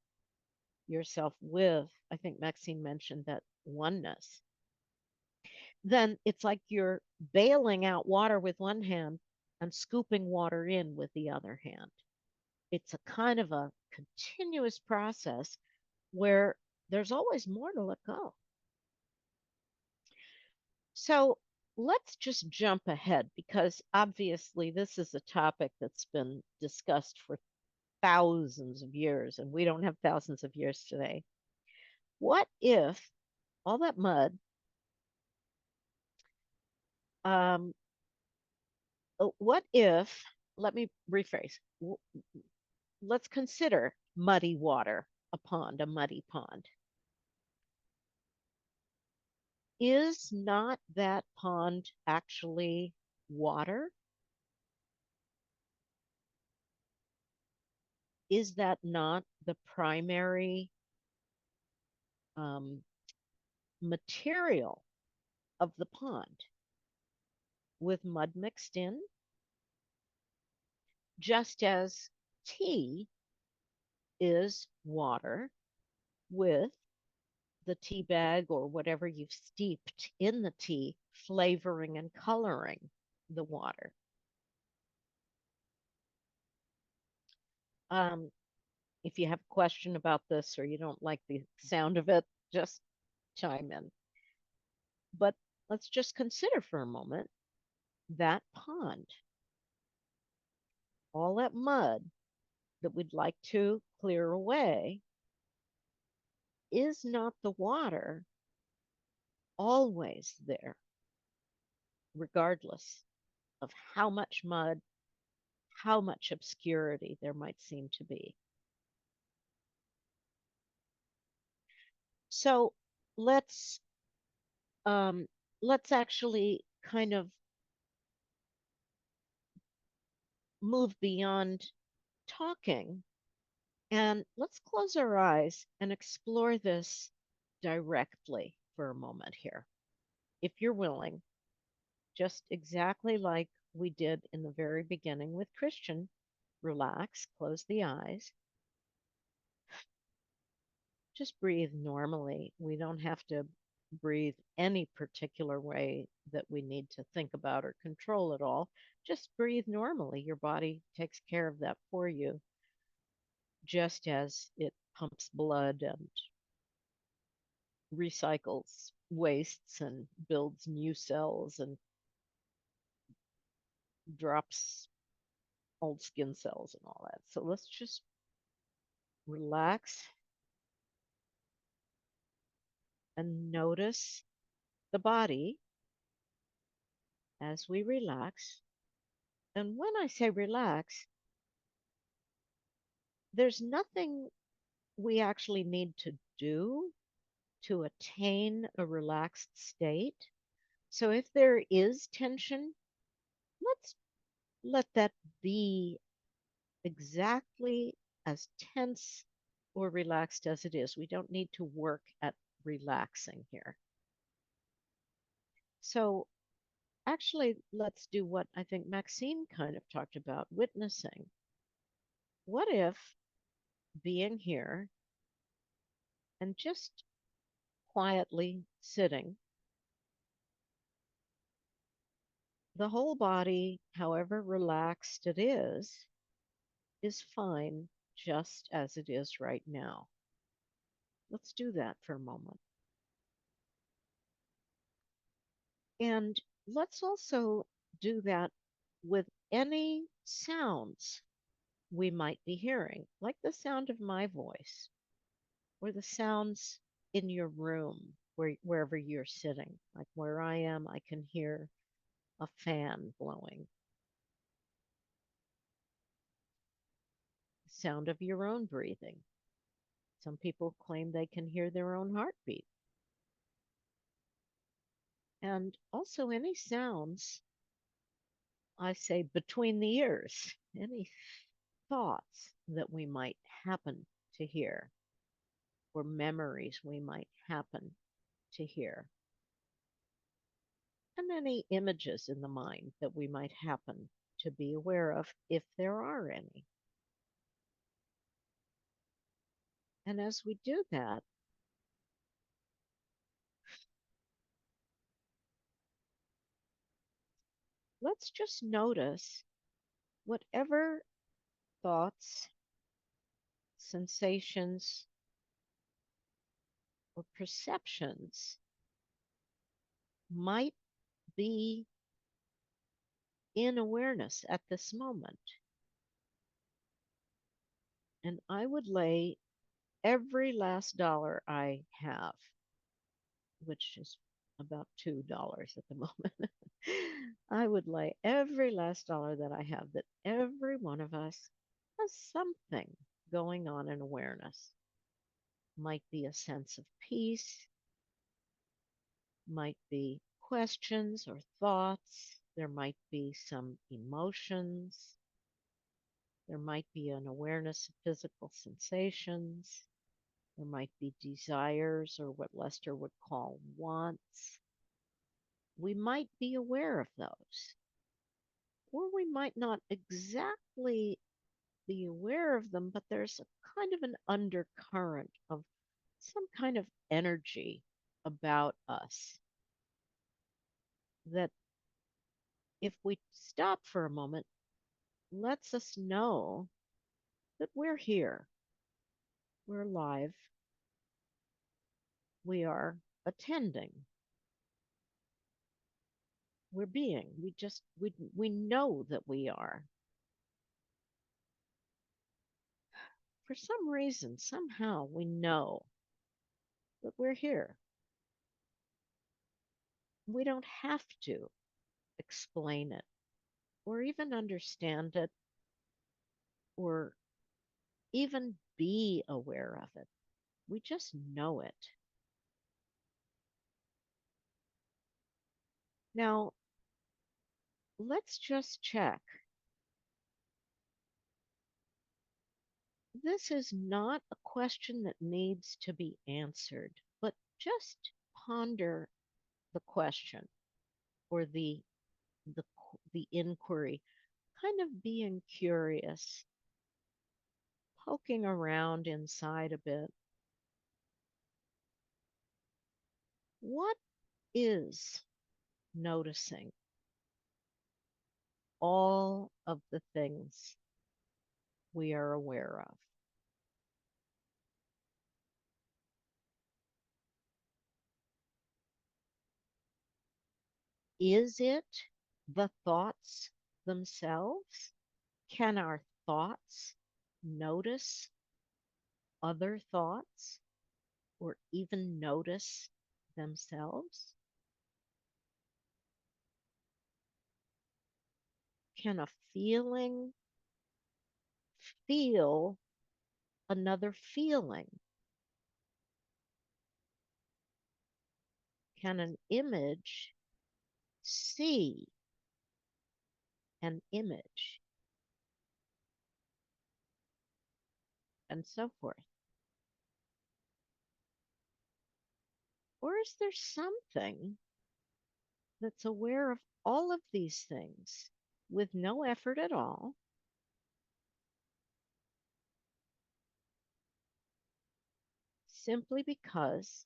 yourself with, I think Maxine mentioned that, oneness, then it's like you're bailing out water with one hand and scooping water in with the other hand. It's a kind of a continuous process where there's always more to let go. So let's just jump ahead, because obviously this is a topic that's been discussed for thousands of years, and we don't have thousands of years today. What if all that mud, what if, let me rephrase, let's consider muddy water, a pond, a muddy pond. Is not that pond actually water? Is that not the primary material of the pond, with mud mixed in? Just as tea is water with the tea bag or whatever you've steeped in the tea flavoring and coloring the water. If you have a question about this or you don't like the sound of it, just chime in. But let's just consider for a moment that pond, all that mud that we'd like to clear away. Is not the water always there, regardless of how much mud, how much obscurity there might seem to be? So let's actually kind of move beyond talking, and let's close our eyes and explore this directly for a moment here. If you're willing, just exactly like we did in the very beginning with Christian, relax, close the eyes. Just breathe normally. We don't have to breathe any particular way that we need to think about or control at all. Just breathe normally. Your body takes care of that for you, just as it pumps blood and recycles wastes and builds new cells and drops old skin cells and all that. So let's just relax and notice the body as we relax. And when I say relax, there's nothing we actually need to do to attain a relaxed state. So if there is tension, let's let that be exactly as tense or relaxed as it is. We don't need to work at relaxing here. So actually, let's do what I think Maxine kind of talked about, witnessing. What if being here and just quietly sitting, the whole body, however relaxed it is fine just as it is right now. Let's do that for a moment. And let's also do that with any sounds we might be hearing, like the sound of my voice or the sounds in your room wherever you're sitting. Like where I am, I can hear a fan blowing. The sound of your own breathing. Some people claim they can hear their own heartbeat. And also any sounds, I say, between the ears, any thoughts that we might happen to hear or memories we might happen to hear, and any images in the mind that we might happen to be aware of, if there are any. And as we do that, let's just notice whatever thoughts, sensations, or perceptions might be in awareness at this moment. And I would lay every last dollar I have, which is about $2 at the moment. I would lay every last dollar that I have that every one of us has something going on in awareness. Might be a sense of peace, might be questions or thoughts, there might be some emotions, there might be an awareness of physical sensations, there might be desires or what Lester would call wants. We might be aware of those, or we might not exactly be aware of them, but there's a kind of an undercurrent of some kind of energy about us that, if we stop for a moment, lets us know that we're here, we're alive, we are attending, we're being. We know that we are. For some reason, somehow we know that we're here. We don't have to explain it or even understand it or even be aware of it. We just know it. Now, let's just check. This is not a question that needs to be answered, but just ponder the question or the, the inquiry, kind of being curious, poking around inside a bit. What is noticing all of the things we are aware of? Is it the thoughts themselves? Can our thoughts notice other thoughts or even notice themselves? Can a feeling feel another feeling? Can an image see an image? And so forth. Or is there something that's aware of all of these things with no effort at all? Simply because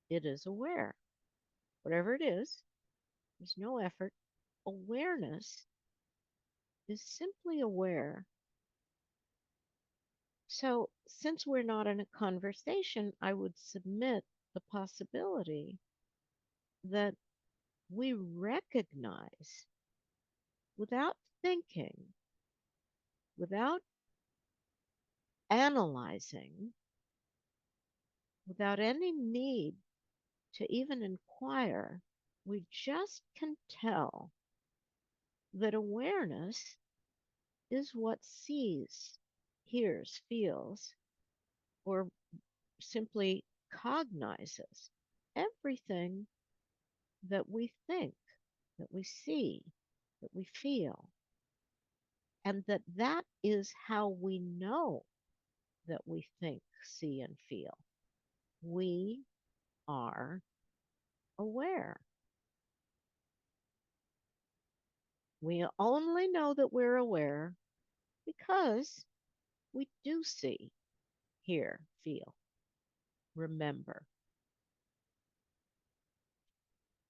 it is aware. Whatever it is, there's no effort. Awareness is simply aware. So, since we're not in a conversation, I would submit the possibility that we recognize without thinking, without analyzing, without any need to even inquire, we just can tell that awareness is what sees, hears, feels, or simply cognizes everything that we think, that we see, that we feel, and that that is how we know that we think, see, and feel. We are aware. We only know that we're aware because we do see, hear, feel, remember,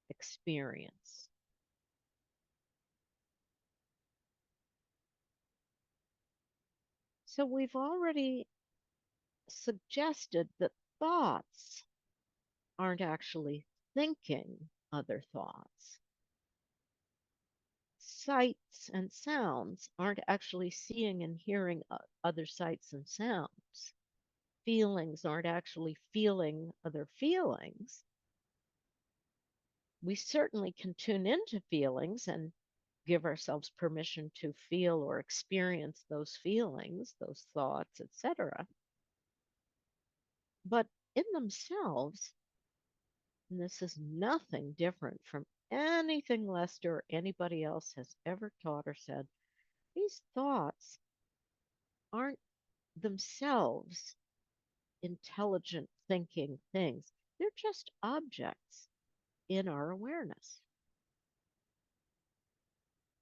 experience. So we've already suggested that thoughts aren't actually thinking other thoughts. Sights and sounds aren't actually seeing and hearing other sights and sounds. Feelings aren't actually feeling other feelings. We certainly can tune into feelings and give ourselves permission to feel or experience those feelings, those thoughts, etc. But in themselves, and this is nothing different from anything Lester or anybody else has ever taught or said, these thoughts aren't themselves intelligent thinking things. They're just objects in our awareness.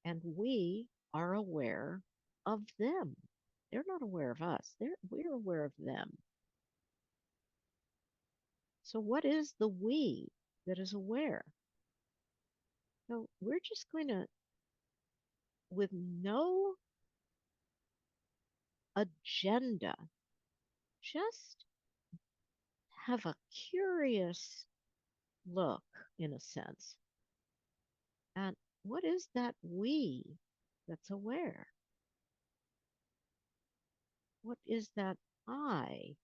And we are aware of them. They're not aware of us. We're aware of them. So what is the we that is aware? So we're just going to, with no agenda, just have a curious look, in a sense, at what is that we that's aware? What is that I?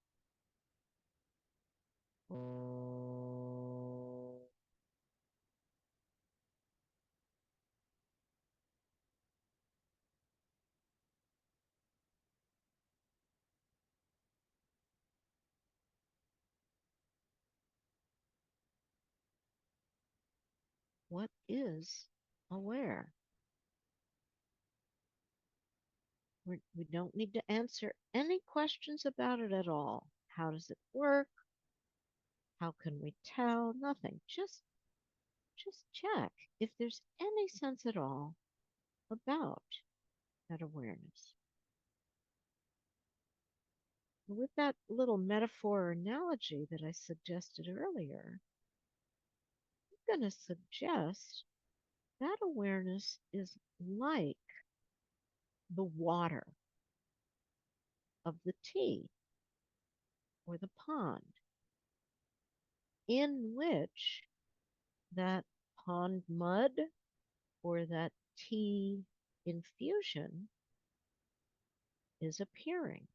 What is aware? We don't need to answer any questions about it at all. How does it work? How can we tell? Nothing. Just check if there's any sense at all about that awareness. with that little metaphor or analogy that I suggested earlier, I'm going to suggest that awareness is like the water of the tea or the pond, in which that pond mud or that tea infusion is appearing.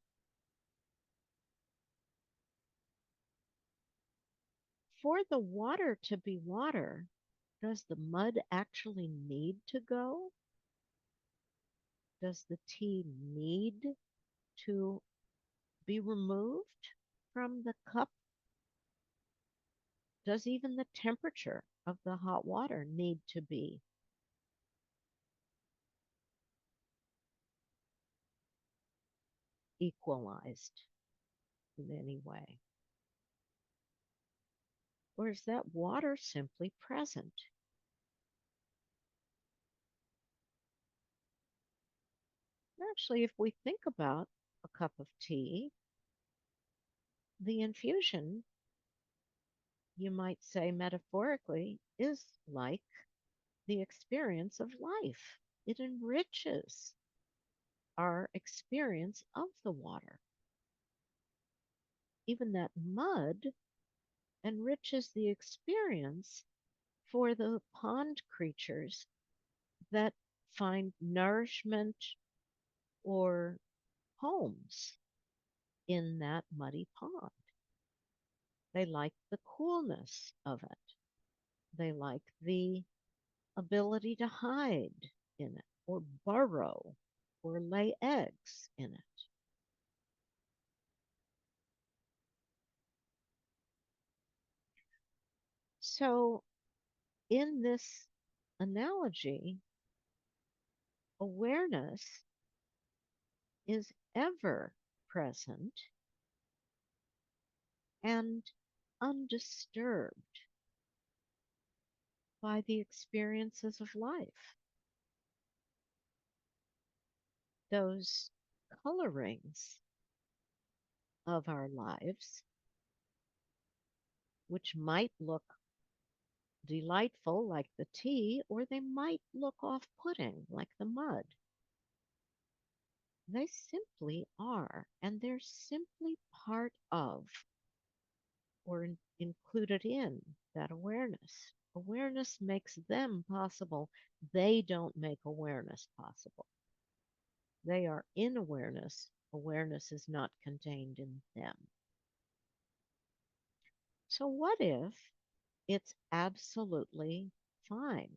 For the water to be water, does the mud actually need to go? Does the tea need to be removed from the cup? Does even the temperature of the hot water need to be equalized in any way? Or is that water simply present? Actually, if we think about a cup of tea, the infusion, you might say metaphorically, is like the experience of life. It enriches our experience of the water. Even that mud enriches the experience for the pond creatures that find nourishment or homes in that muddy pond. They like the coolness of it. They like the ability to hide in it or burrow or lay eggs in it. So, in this analogy, awareness is ever present and undisturbed by the experiences of life. Those colorings of our lives, which might look delightful like the tea, or they might look off-putting like the mud. They simply are, and they're simply part of or included in that awareness. Awareness makes them possible. They don't make awareness possible. They are in awareness. Awareness is not contained in them. So, what if it's absolutely fine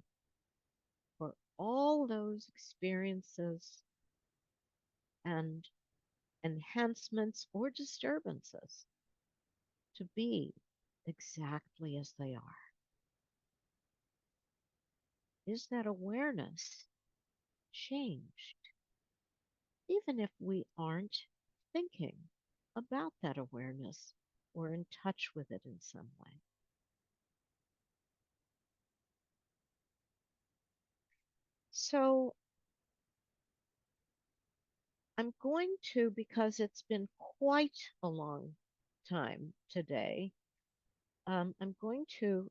for all those experiences and enhancements or disturbances to be exactly as they are? Is that awareness changed? Even if we aren't thinking about that awareness or in touch with it in some way. So I'm going to, because it's been quite a long time today, I'm going to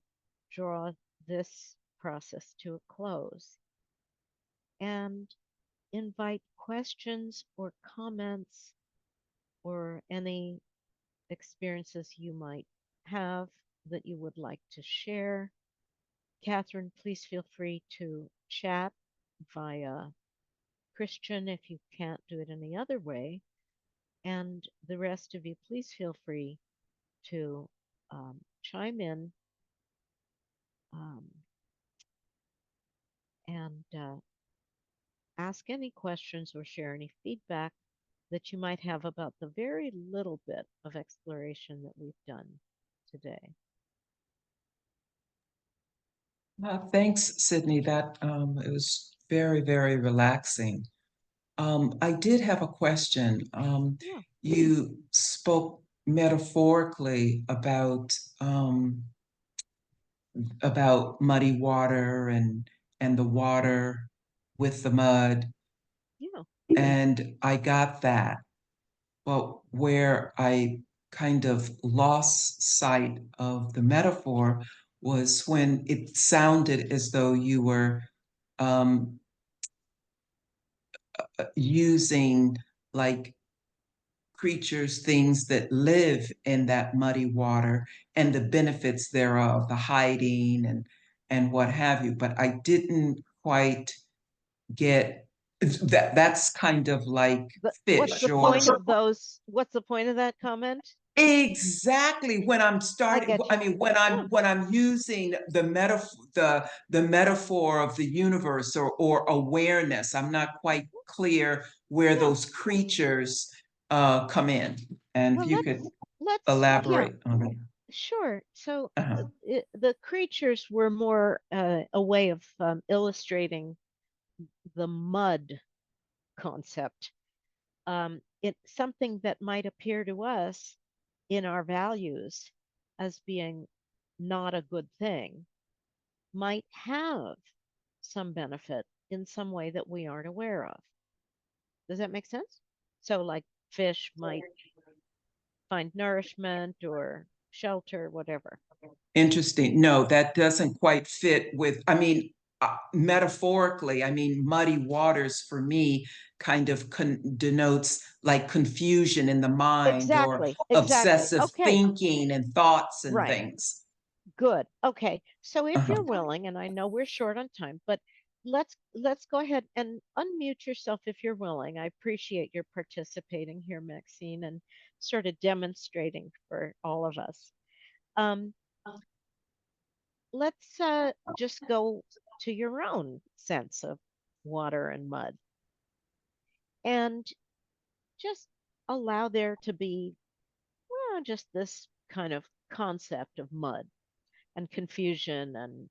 draw this process to a close and invite questions or comments or any experiences you might have that you would like to share. Catherine, please feel free to chat via Christian if you can't do it any other way. And the rest of you, please feel free to chime in and ask any questions or share any feedback that you might have about the very little bit of exploration that we've done today. Thanks, Sydney. That it was very, very relaxing. I did have a question. Yeah. You spoke metaphorically about muddy water and the water with the mud, Yeah. and I got that. but where I kind of lost sight of the metaphor was when it sounded as though you were um, using like creatures, things that live in that muddy water and the benefits thereof, the hiding and what have you. But I didn't quite get that. That's kind of like But what's fish the or point of those? What's the point of that comment? exactly when I'm starting. get I you. mean, when I'm using the metaphor, the metaphor of the universe or awareness, I'm not quite clear where Yeah. those creatures come in. And Well, if you could let's elaborate on it. sure. So Uh-huh. the creatures were more a way of illustrating the mud concept. It's something that might appear to us in our values as being not a good thing might have some benefit in some way that we aren't aware of. Does that make sense? So, like fish might find nourishment or shelter, whatever. Interesting. No, that doesn't quite fit with, I mean, metaphorically, I mean, muddy waters for me kind of denotes like confusion in the mind or Exactly. obsessive Okay. thinking and thoughts and Right. things. Good. Okay. So if Uh-huh. you're willing, and I know we're short on time, but let's go ahead and unmute yourself if you're willing. I appreciate your participating here, Maxine, and sort of demonstrating for all of us. Um, let's just go to your own sense of water and mud and just allow there to be, well, just this kind of concept of mud and confusion and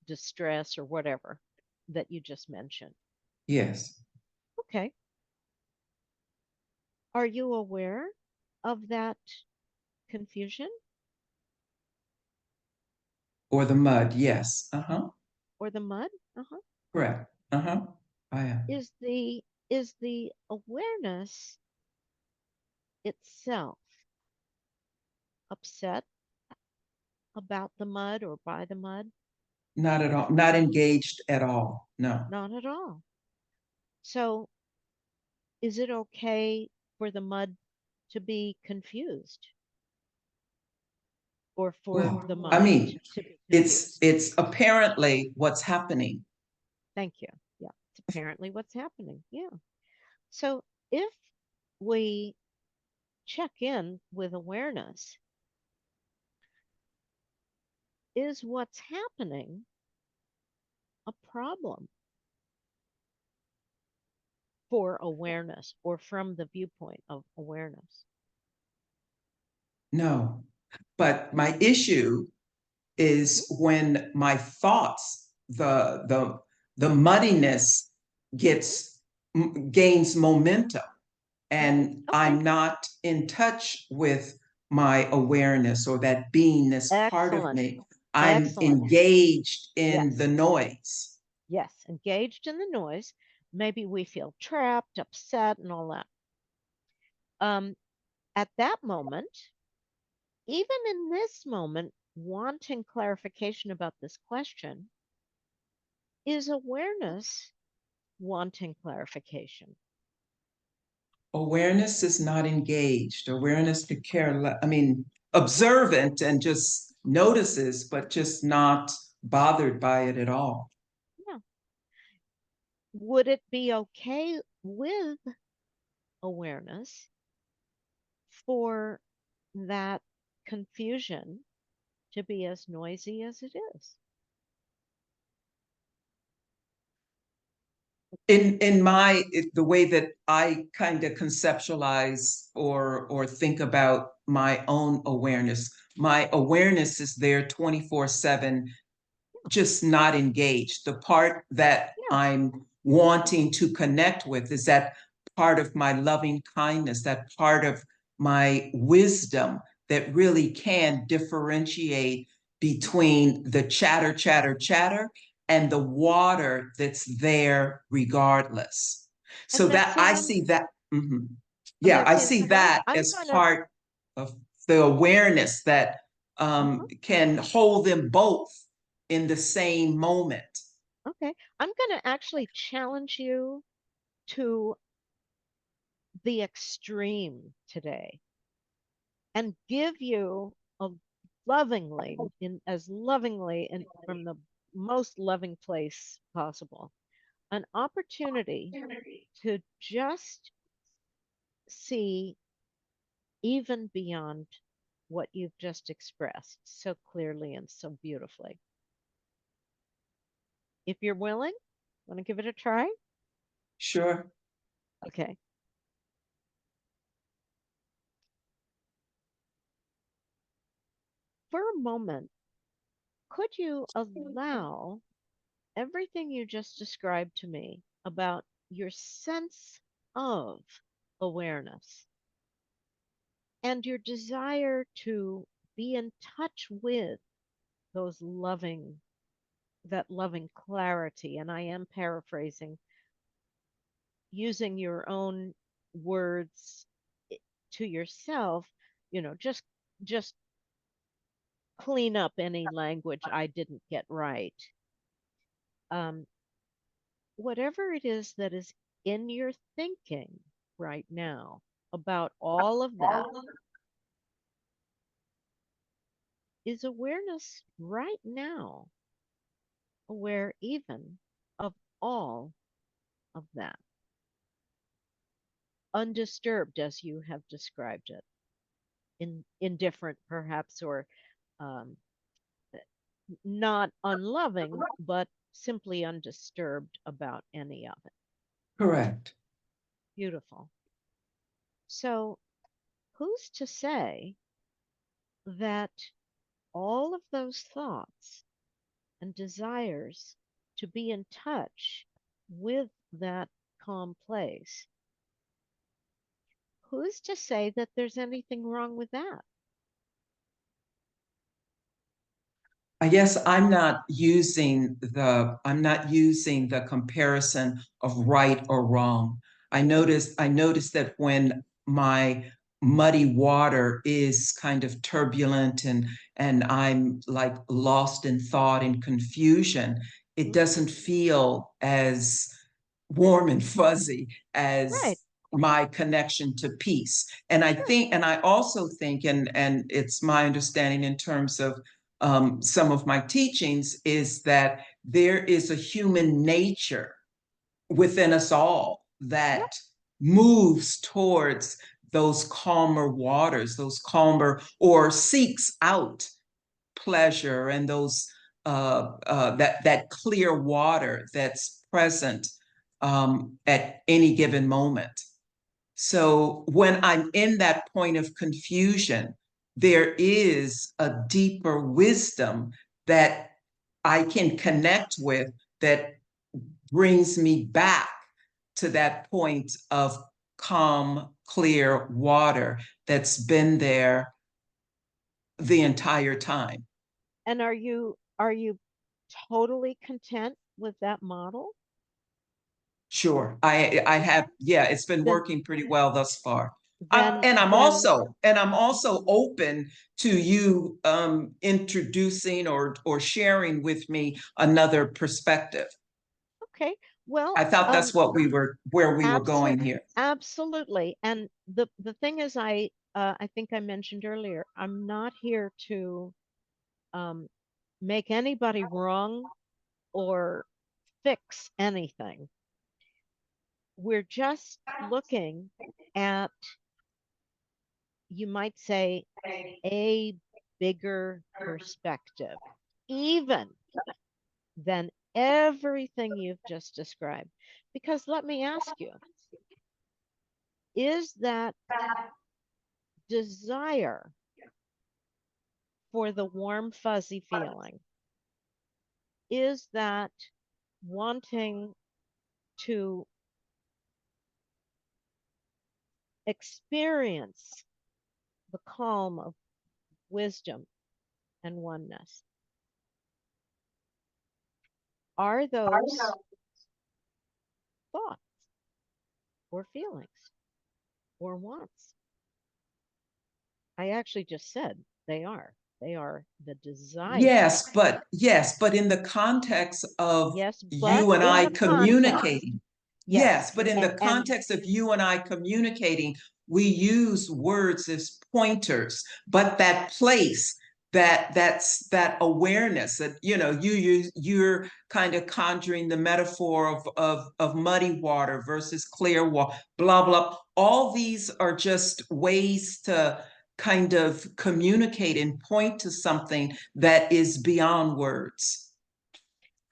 distress or whatever that you just mentioned. Yes. Okay. Are you aware of that confusion Or the mud. Yes. Uh-huh. or the mud? Uh-huh. Correct. Uh-huh. I am. Is the awareness itself upset about the mud or by the mud? Not at all. Not engaged at all. No. Not at all. So is it okay for the mud to be confused or for Well, the I mud mean, to be confused? it's apparently what's happening. Thank you. Yeah, it's apparently what's happening. Yeah. So if we check in with awareness, is what's happening a problem for awareness or from the viewpoint of awareness? No. But my issue is when my thoughts, the muddiness gains momentum and Okay. I'm not in touch with my awareness or that beingness part of Excellent. me. I'm Excellent. engaged in Yes. the noise. Yes, engaged in the noise. Maybe we feel trapped, upset, and all that. At that moment, even in this moment, wanting clarification about this question, is awareness wanting clarification? Awareness is not engaged. Awareness could care, I mean, observant and just notices, but just not bothered by it at all. Yeah. Would it be okay with awareness for that confusion to be as noisy as it is? In my the way that I kind of conceptualize or think about my own awareness, my awareness is there 24/7, just not engaged. The part that Yeah. I'm wanting to connect with is that part of my loving kindness, that part of my wisdom that really can differentiate between the chatter, chatter, chatter and the water that's there regardless. So And that I Maxine, see that. Mhm. Yeah, I Yes, see and that I'm as gonna, part of the awareness that can hold them both in the same moment. okay, I'm gonna actually challenge you to the extreme today and give you a lovingly and from the most loving place possible, an opportunity to just see even beyond what you've just expressed so clearly and so beautifully. If you're willing, want to give it a try? Sure. Okay. For a moment, could you allow everything you just described to me about your sense of awareness and your desire to be in touch with those loving, that loving clarity? And I am paraphrasing, using your own words to yourself, just clean up any language I didn't get right. Um, whatever it is that is in your thinking right now about all of that, is awareness right now aware even of all of that, undisturbed as you have described it, indifferent perhaps, or um, not unloving, but simply undisturbed about any of it. Correct. Beautiful. So, who's to say that all of those thoughts and desires to be in touch with that calm place, who's to say that there's anything wrong with that? I guess I'm not using the comparison of right or wrong. I noticed that when my muddy water is kind of turbulent and I'm like lost in thought and confusion, it Mhm. doesn't feel as warm and fuzzy Right. as my connection to peace. And I also think, and it's my understanding in terms of some of my teachings, is that there is a human nature within us all Yep. that moves towards those calmer waters, those calmer, or seeks out pleasure and those that clear water that's present at any given moment. So when I'm in that point of confusion, there is a deeper wisdom that I can connect with that brings me back to that point of calm, clear water that's been there the entire time. And are you totally content with that model? Sure. I have, yeah, it's been Then working pretty well thus far. then And then I'm also open to you introducing or sharing with me another perspective. okay. Well, I thought that's where we were going here. absolutely. And the thing is, I think I mentioned earlier, I'm not here to um, make anybody wrong or fix anything. We're just looking at, you might say, a bigger perspective, even than everything you've just described. Because let me ask you, is that desire for the warm, fuzzy feeling, is that wanting to experience the calm of wisdom and oneness, are those thoughts or feelings? or wants. I actually just said they are. They are the desire. Yes, but in the context of Yes, you but and in I the context. communicating. Yes, Yes, but in the and context of you and I communicating, we use words as pointers, but that place, that's that awareness that, you're kind of conjuring the metaphor of muddy water versus clear water, blah, blah. All these are just ways to kind of communicate and point to something that is beyond words.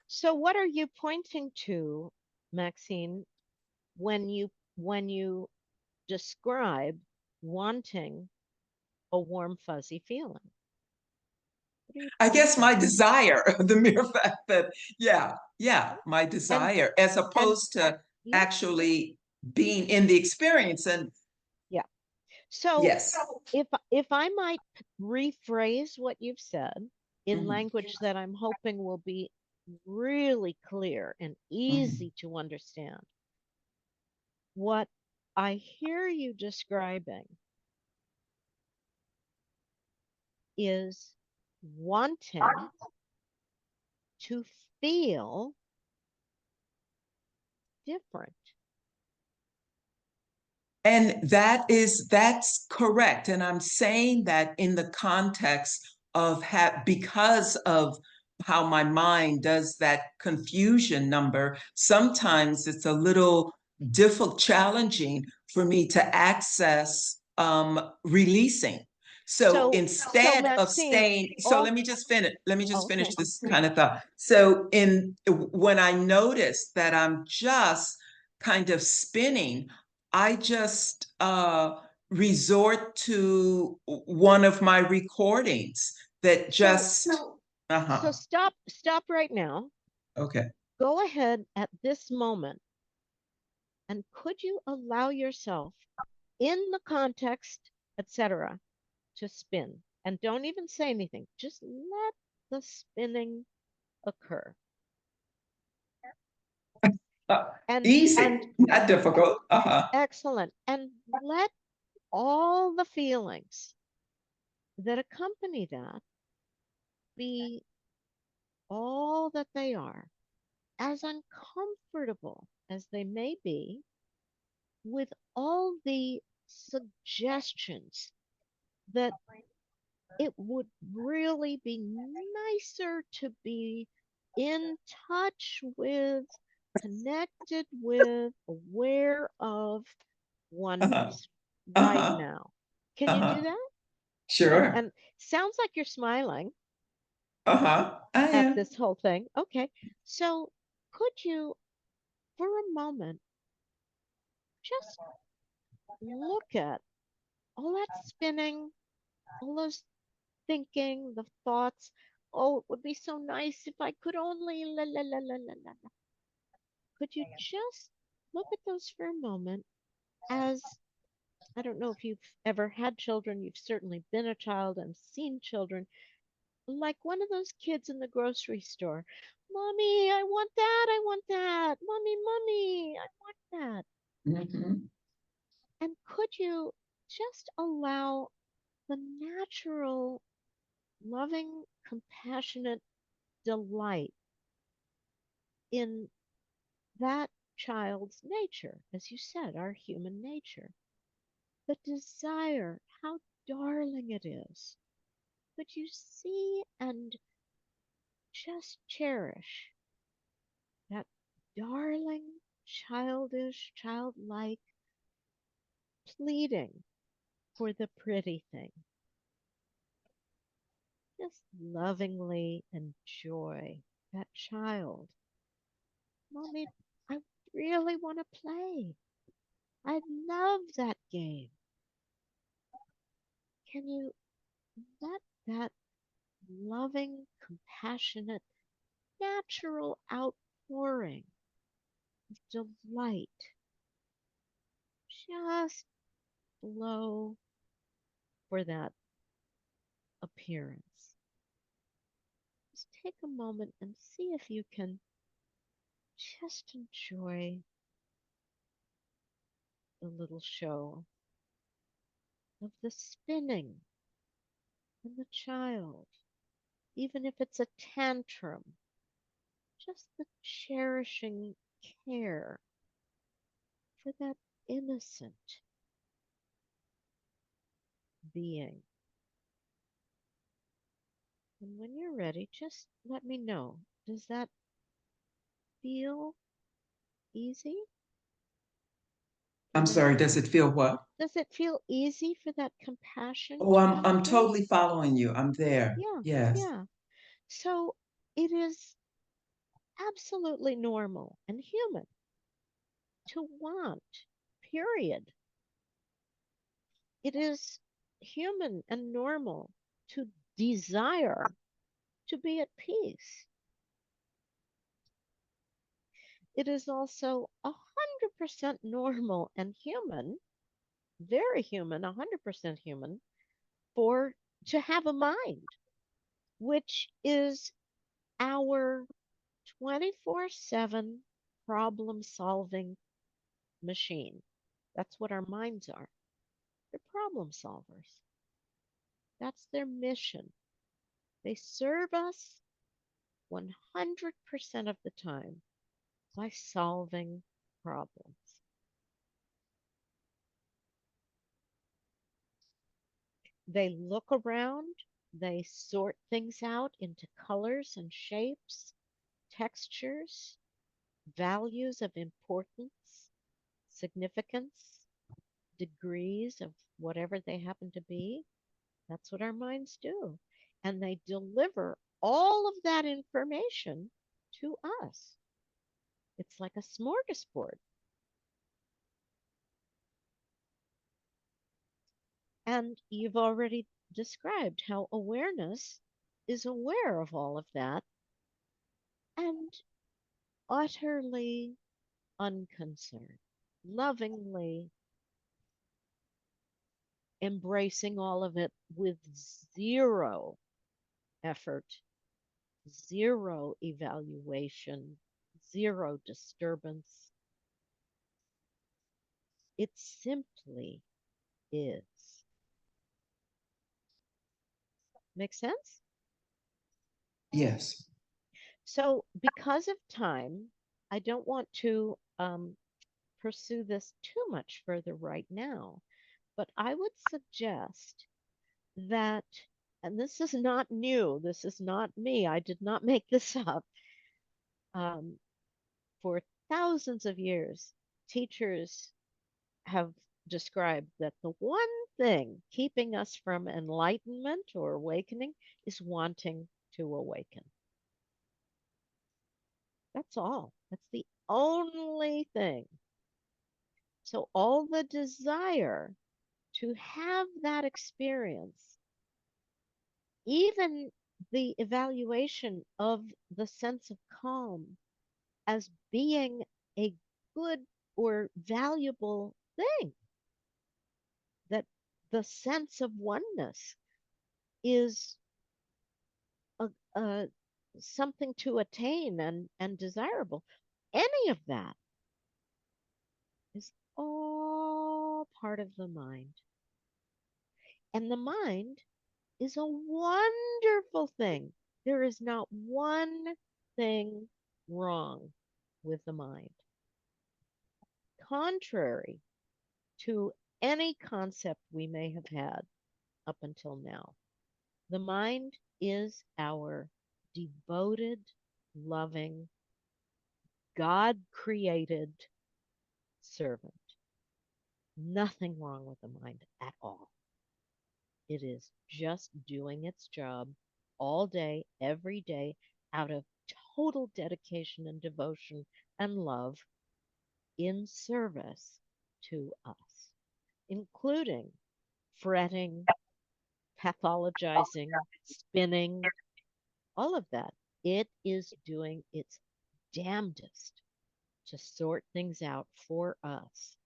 so what are you pointing to, Maxine, when you describe wanting a warm, fuzzy feeling? What are you I guess my pointing to? desire, the mere fact that, my desire, as opposed to Yeah, actually being in the experience. And yeah. So yes. if I might rephrase what you've said in Mhm. language that I'm hoping will be really clear and easy to understand, what I hear you describing is wanting to feel different. And that's correct. And I'm saying that in the context of because of how my mind does that confusion number, sometimes it's a little difficult, challenging for me to access releasing. So instead of Maxine, staying, so all let me just finish okay. this kind of thought. So when I notice that I'm just kind of spinning, I just resort to one of my recordings that just So stop right now. okay. Go ahead at this moment, and could you allow yourself in the context, etc., to spin? And don't even say anything. Just let the spinning occur. And Easy, not difficult. excellent. And let all the feelings that accompany that be all that they are, as uncomfortable as they may be, with all the suggestions that it would really be nicer to be in touch with, connected with, aware of oneness right Uh-huh. now. Can you Uh-huh. do that? Sure. And sounds like you're smiling I at am. this whole thing. Okay. So could you, for a moment, just look at all that spinning, all those thinking, the thoughts? Oh, it would be so nice if I could only la la la la la la. La." Could you just look at those for a moment as, I don't know if you've ever had children, you've certainly been a child and seen children, like one of those kids in the grocery store. Mommy, I want that. I want that. Mommy, I want that. Mhm. And could you just allow the natural, loving, compassionate delight in that child's nature, as you said, our human nature, the desire, how darling it is. Could you see and just cherish that darling, childish, childlike pleading for the pretty thing? Just lovingly enjoy that child. Mommy, I really want to play. I love that game. Can you let that loving, compassionate, natural outpouring of delight just flow for that appearance? Just take a moment and see if you can just enjoy the little show of the spinning and the child, even if it's a tantrum, just the cherishing care for that innocent being. And when you're ready, just let me know. Does that feel easy? I'm sorry, does it feel what? Does it feel easy for that compassion Oh, to I'm come I'm through? totally following you. I'm there. Yeah, Yes. yeah. So it is absolutely normal and human to want, period. It is human and normal to desire to be at peace. It is also 100% normal and human, very human, 100% human, for to have a mind, which is our 24/7 problem solving machine. That's what our minds are. They're problem solvers. That's their mission. They serve us 100% of the time by solving problems. They look around, they sort things out into colors and shapes, textures, values of importance, significance, degrees of whatever they happen to be. That's what our minds do. And they deliver all of that information to us. It's like a smorgasbord. And you've already described how awareness is aware of all of that and utterly unconcerned, lovingly embracing all of it with zero effort, zero evaluation, zero disturbance. It simply is. Make sense? Yes. So, because of time, I don't want to pursue this too much further right now, but I would suggest that, and this is not new, this is not me, I did not make this up. For thousands of years, teachers have described that the one thing keeping us from enlightenment or awakening is wanting to awaken. That's all. That's the only thing. So, all the desire to have that experience, even the evaluation of the sense of calm as being a good or valuable thing, that the sense of oneness is a something to attain and desirable. Any of that is all part of the mind. And the mind is a wonderful thing. There is not one thing wrong with the mind. Contrary to any concept we may have had up until now, the mind is our devoted, loving, God created servant. Nothing wrong with the mind at all. It is just doing its job all day, every day, out of total dedication and devotion and love in service to us, including fretting, pathologizing, spinning, all of that. It is doing its damnedest to sort things out for us.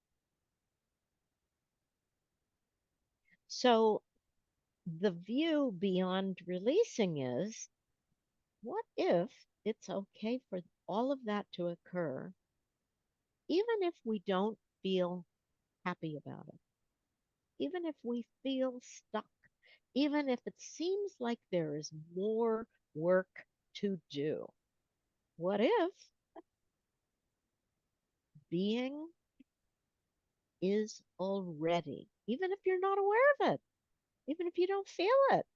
So the view beyond releasing is, what if it's okay for all of that to occur, even if we don't feel happy about it? even if we feel stuck, even if it seems like there is more work to do. What if being is already, even if you're not aware of it, even if you don't feel it,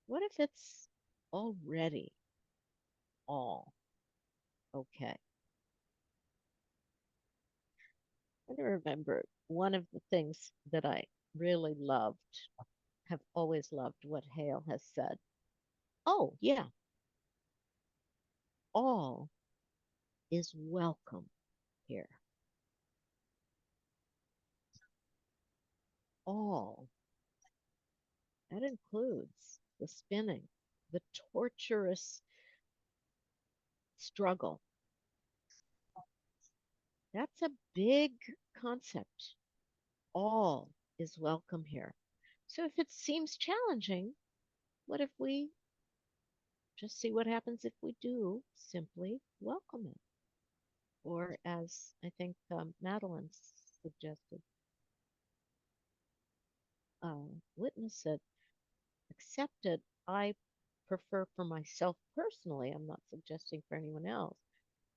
what if it's already all okay? I remember one of the things that I really loved, have always loved what Hale has said. Oh, yeah, all is welcome here. All. That includes the spinning, the torturous struggle. That's a big concept. All is welcome here. So if it seems challenging, what if we just see what happens if we do simply welcome it? Or as I think Madeline suggested, witness it, accept it. I prefer for myself personally, I'm not suggesting for anyone else,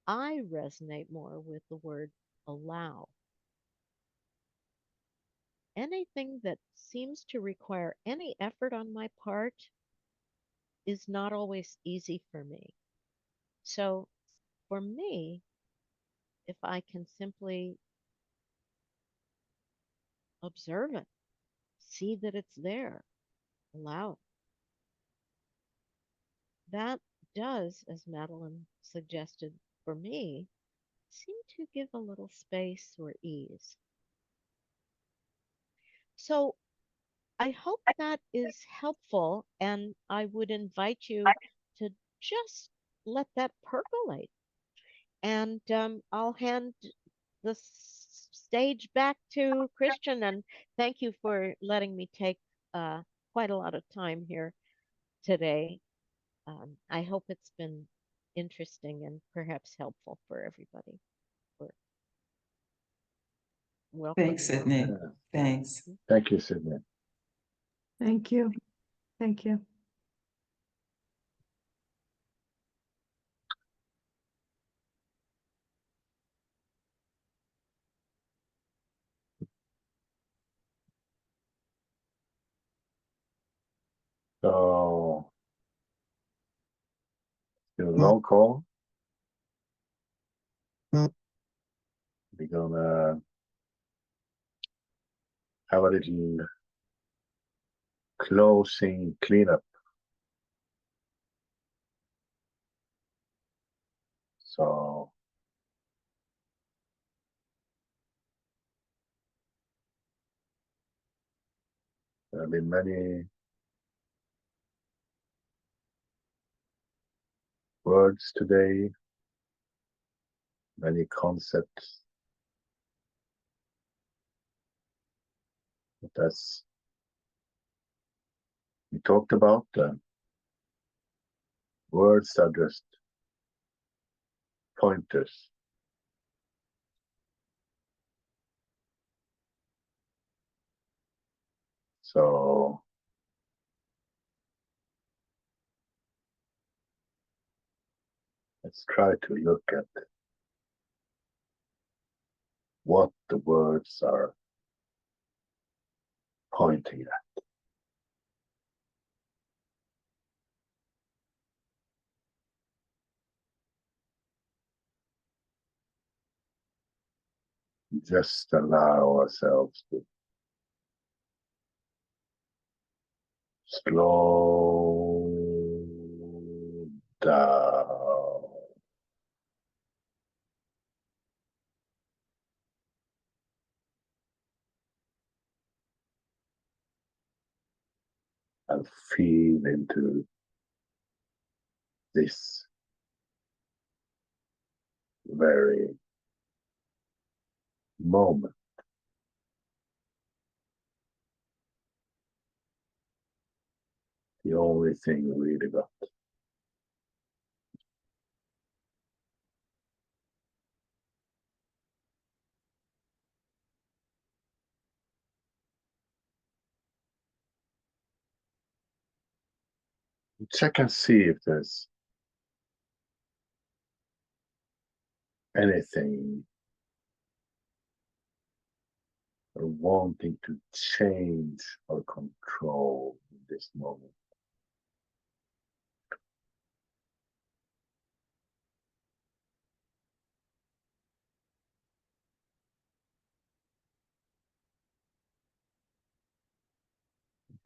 I resonate more with the word allow. Anything that seems to require any effort on my part is not always easy for me. So for me, if I can simply observe it, see that it's there, allow it, that does, as Madeline suggested for me, seem to give a little space or ease. So I hope that is helpful, and I would invite you to just let that percolate. And I'll hand the stage back to Christian, and thank you for letting me take quite a lot of time here today. I hope it's been interesting and perhaps helpful for everybody. Welcome. Thanks, Sydney. Yeah. Thanks. Thank you, Sydney. Thank you. Thank you. So, it's been a long call. We're gonna have a little closing cleanup. So, there have been many words today, many concepts. But as we talked about, words are just pointers. So, let's try to look at what the words are pointing at. Just allow ourselves to slow down and feel into this very moment. The only thing we really got. Check and see if there's anything or wanting to change or control in this moment.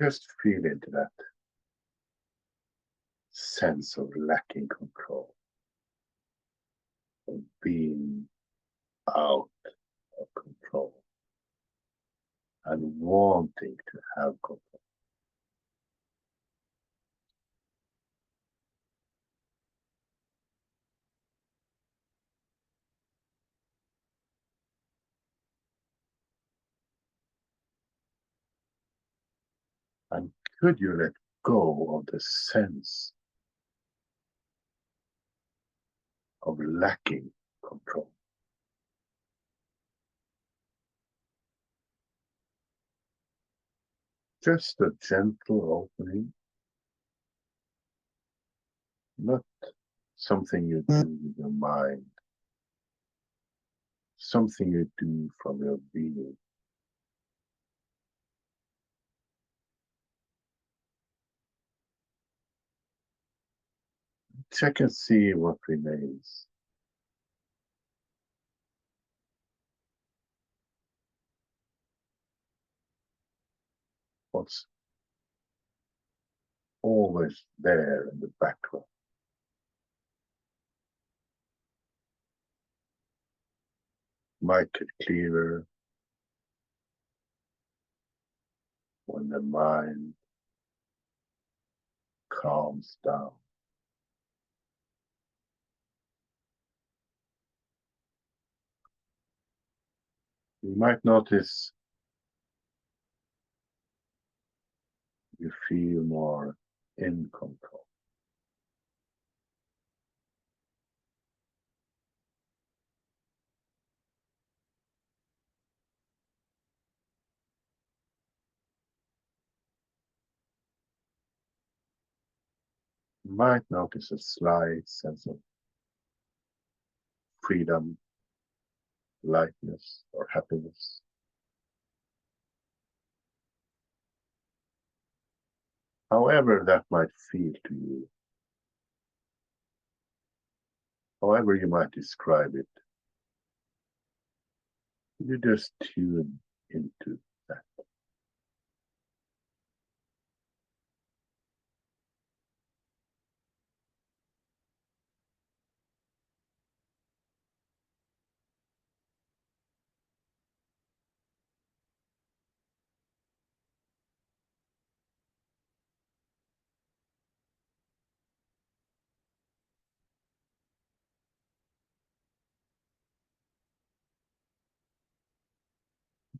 Just feel into that sense of lacking control, of being out of control and wanting to have control. And could you let go of the sense of lacking control? Just a gentle opening, not something you do with your mind, something you do from your being. Check and see what remains. What's always there in the background. Might get clearer when the mind calms down. You might notice you feel more in control. You might notice a slight sense of freedom, lightness, or happiness. However that might feel to you, however you might describe it, you just tune into that.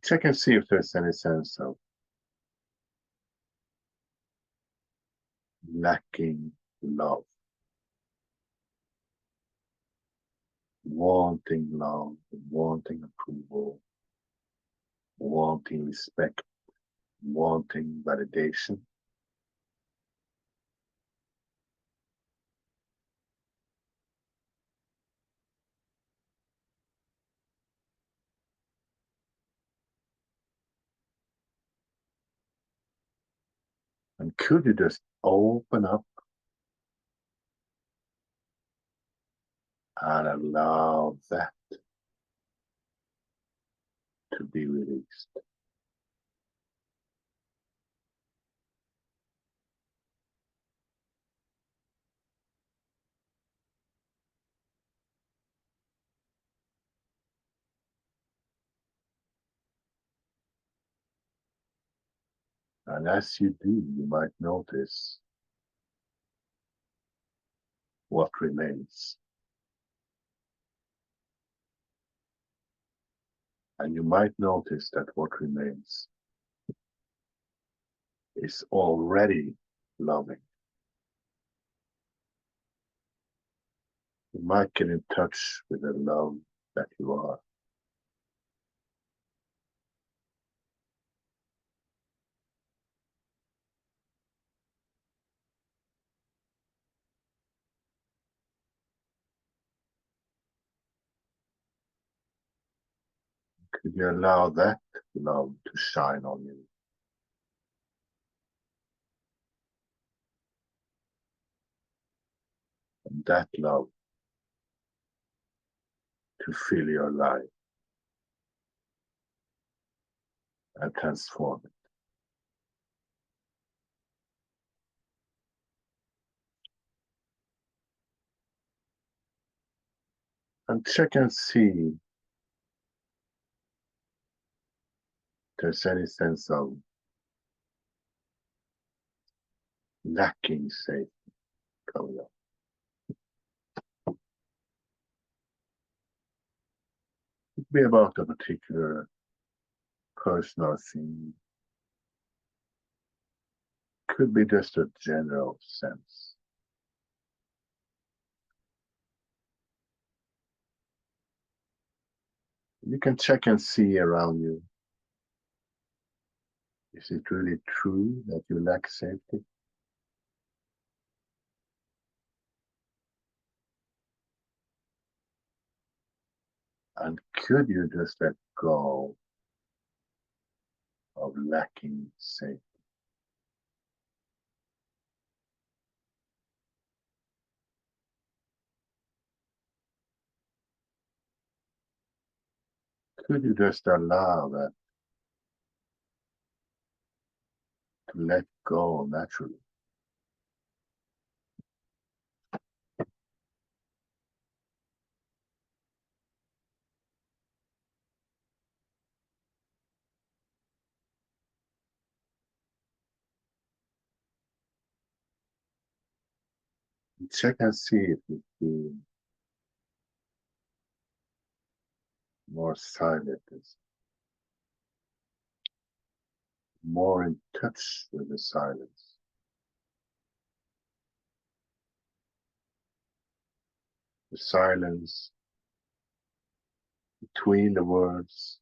Check and see if there's any sense of lacking love, wanting love, wanting approval, wanting respect, wanting validation. And could you just open up and allow that to be released? And as you do, you might notice what remains. And you might notice that what remains is already loving. You might get in touch with the love that you are. Could you allow that love to shine on you? And that love to fill your life and transform it. And check and see if there's any sense of lacking safety coming up. It could be about a particular person or thing. Could be just a general sense. You can check and see around you. Is it really true that you lack safety? And could you just let go of lacking safety? Could you just allow that to let go naturally? Check and see if you feel more silent, more in touch with the silence. The silence between the words,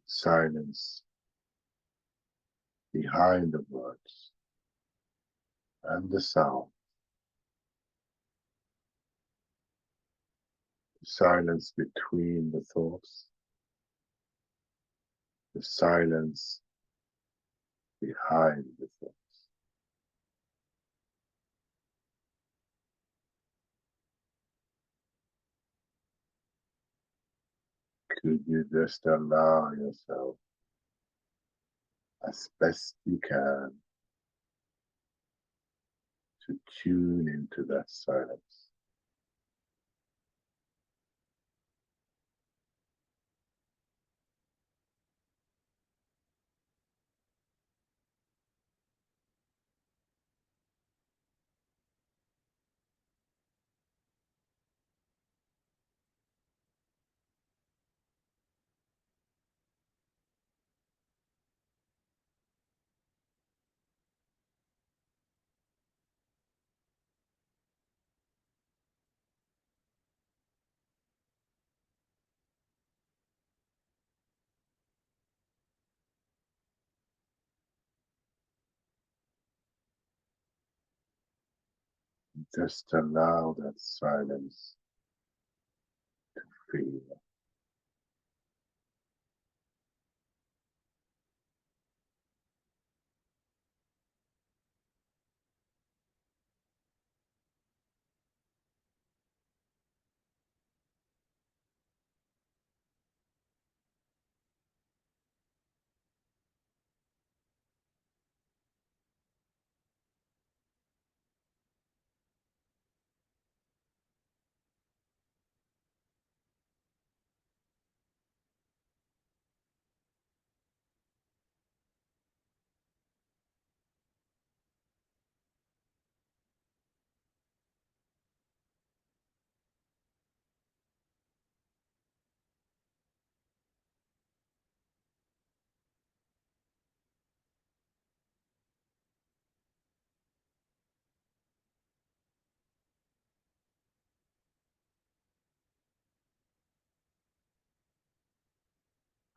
silence behind the words, and the sound. The silence between the thoughts, the silence behind the thoughts. Could you just allow yourself, as best you can, to tune into that silence? Just allow that silence to feel.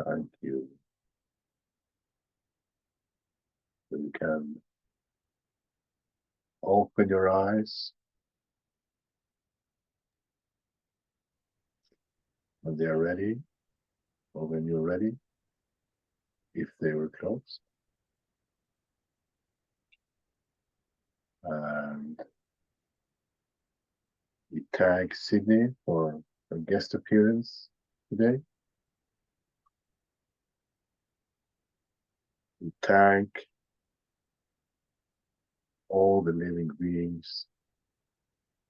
Thank you. So you can open your eyes when they are ready, or when you're ready, if they were closed. And we thank Sydney for her guest appearance today. We thank all the living beings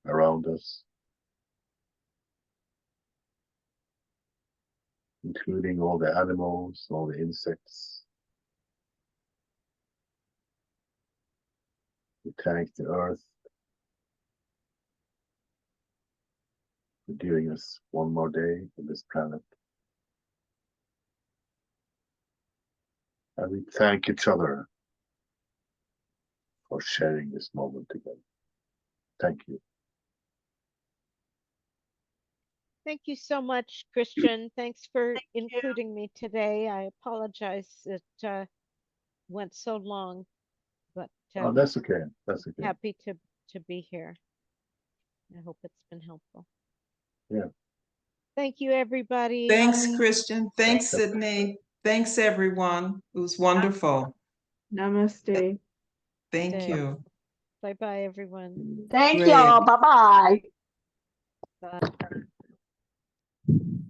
around us, including all the animals, all the insects. We thank the earth for giving us one more day on this planet. And we thank each other for sharing this moment together. Thank you. Thank you so much, Christian. Thanks for including me today. I apologize it went so long, but Oh, that's okay. That's okay. happy to be here. I hope it's been helpful. Yeah. Thank you, everybody. Thanks, Christian. Thanks, Yep. Sydney. Thanks, everyone. It was wonderful. Namaste. Thank Stay. you. Bye-bye, everyone. Thank Great. y'all. Bye bye. Bye.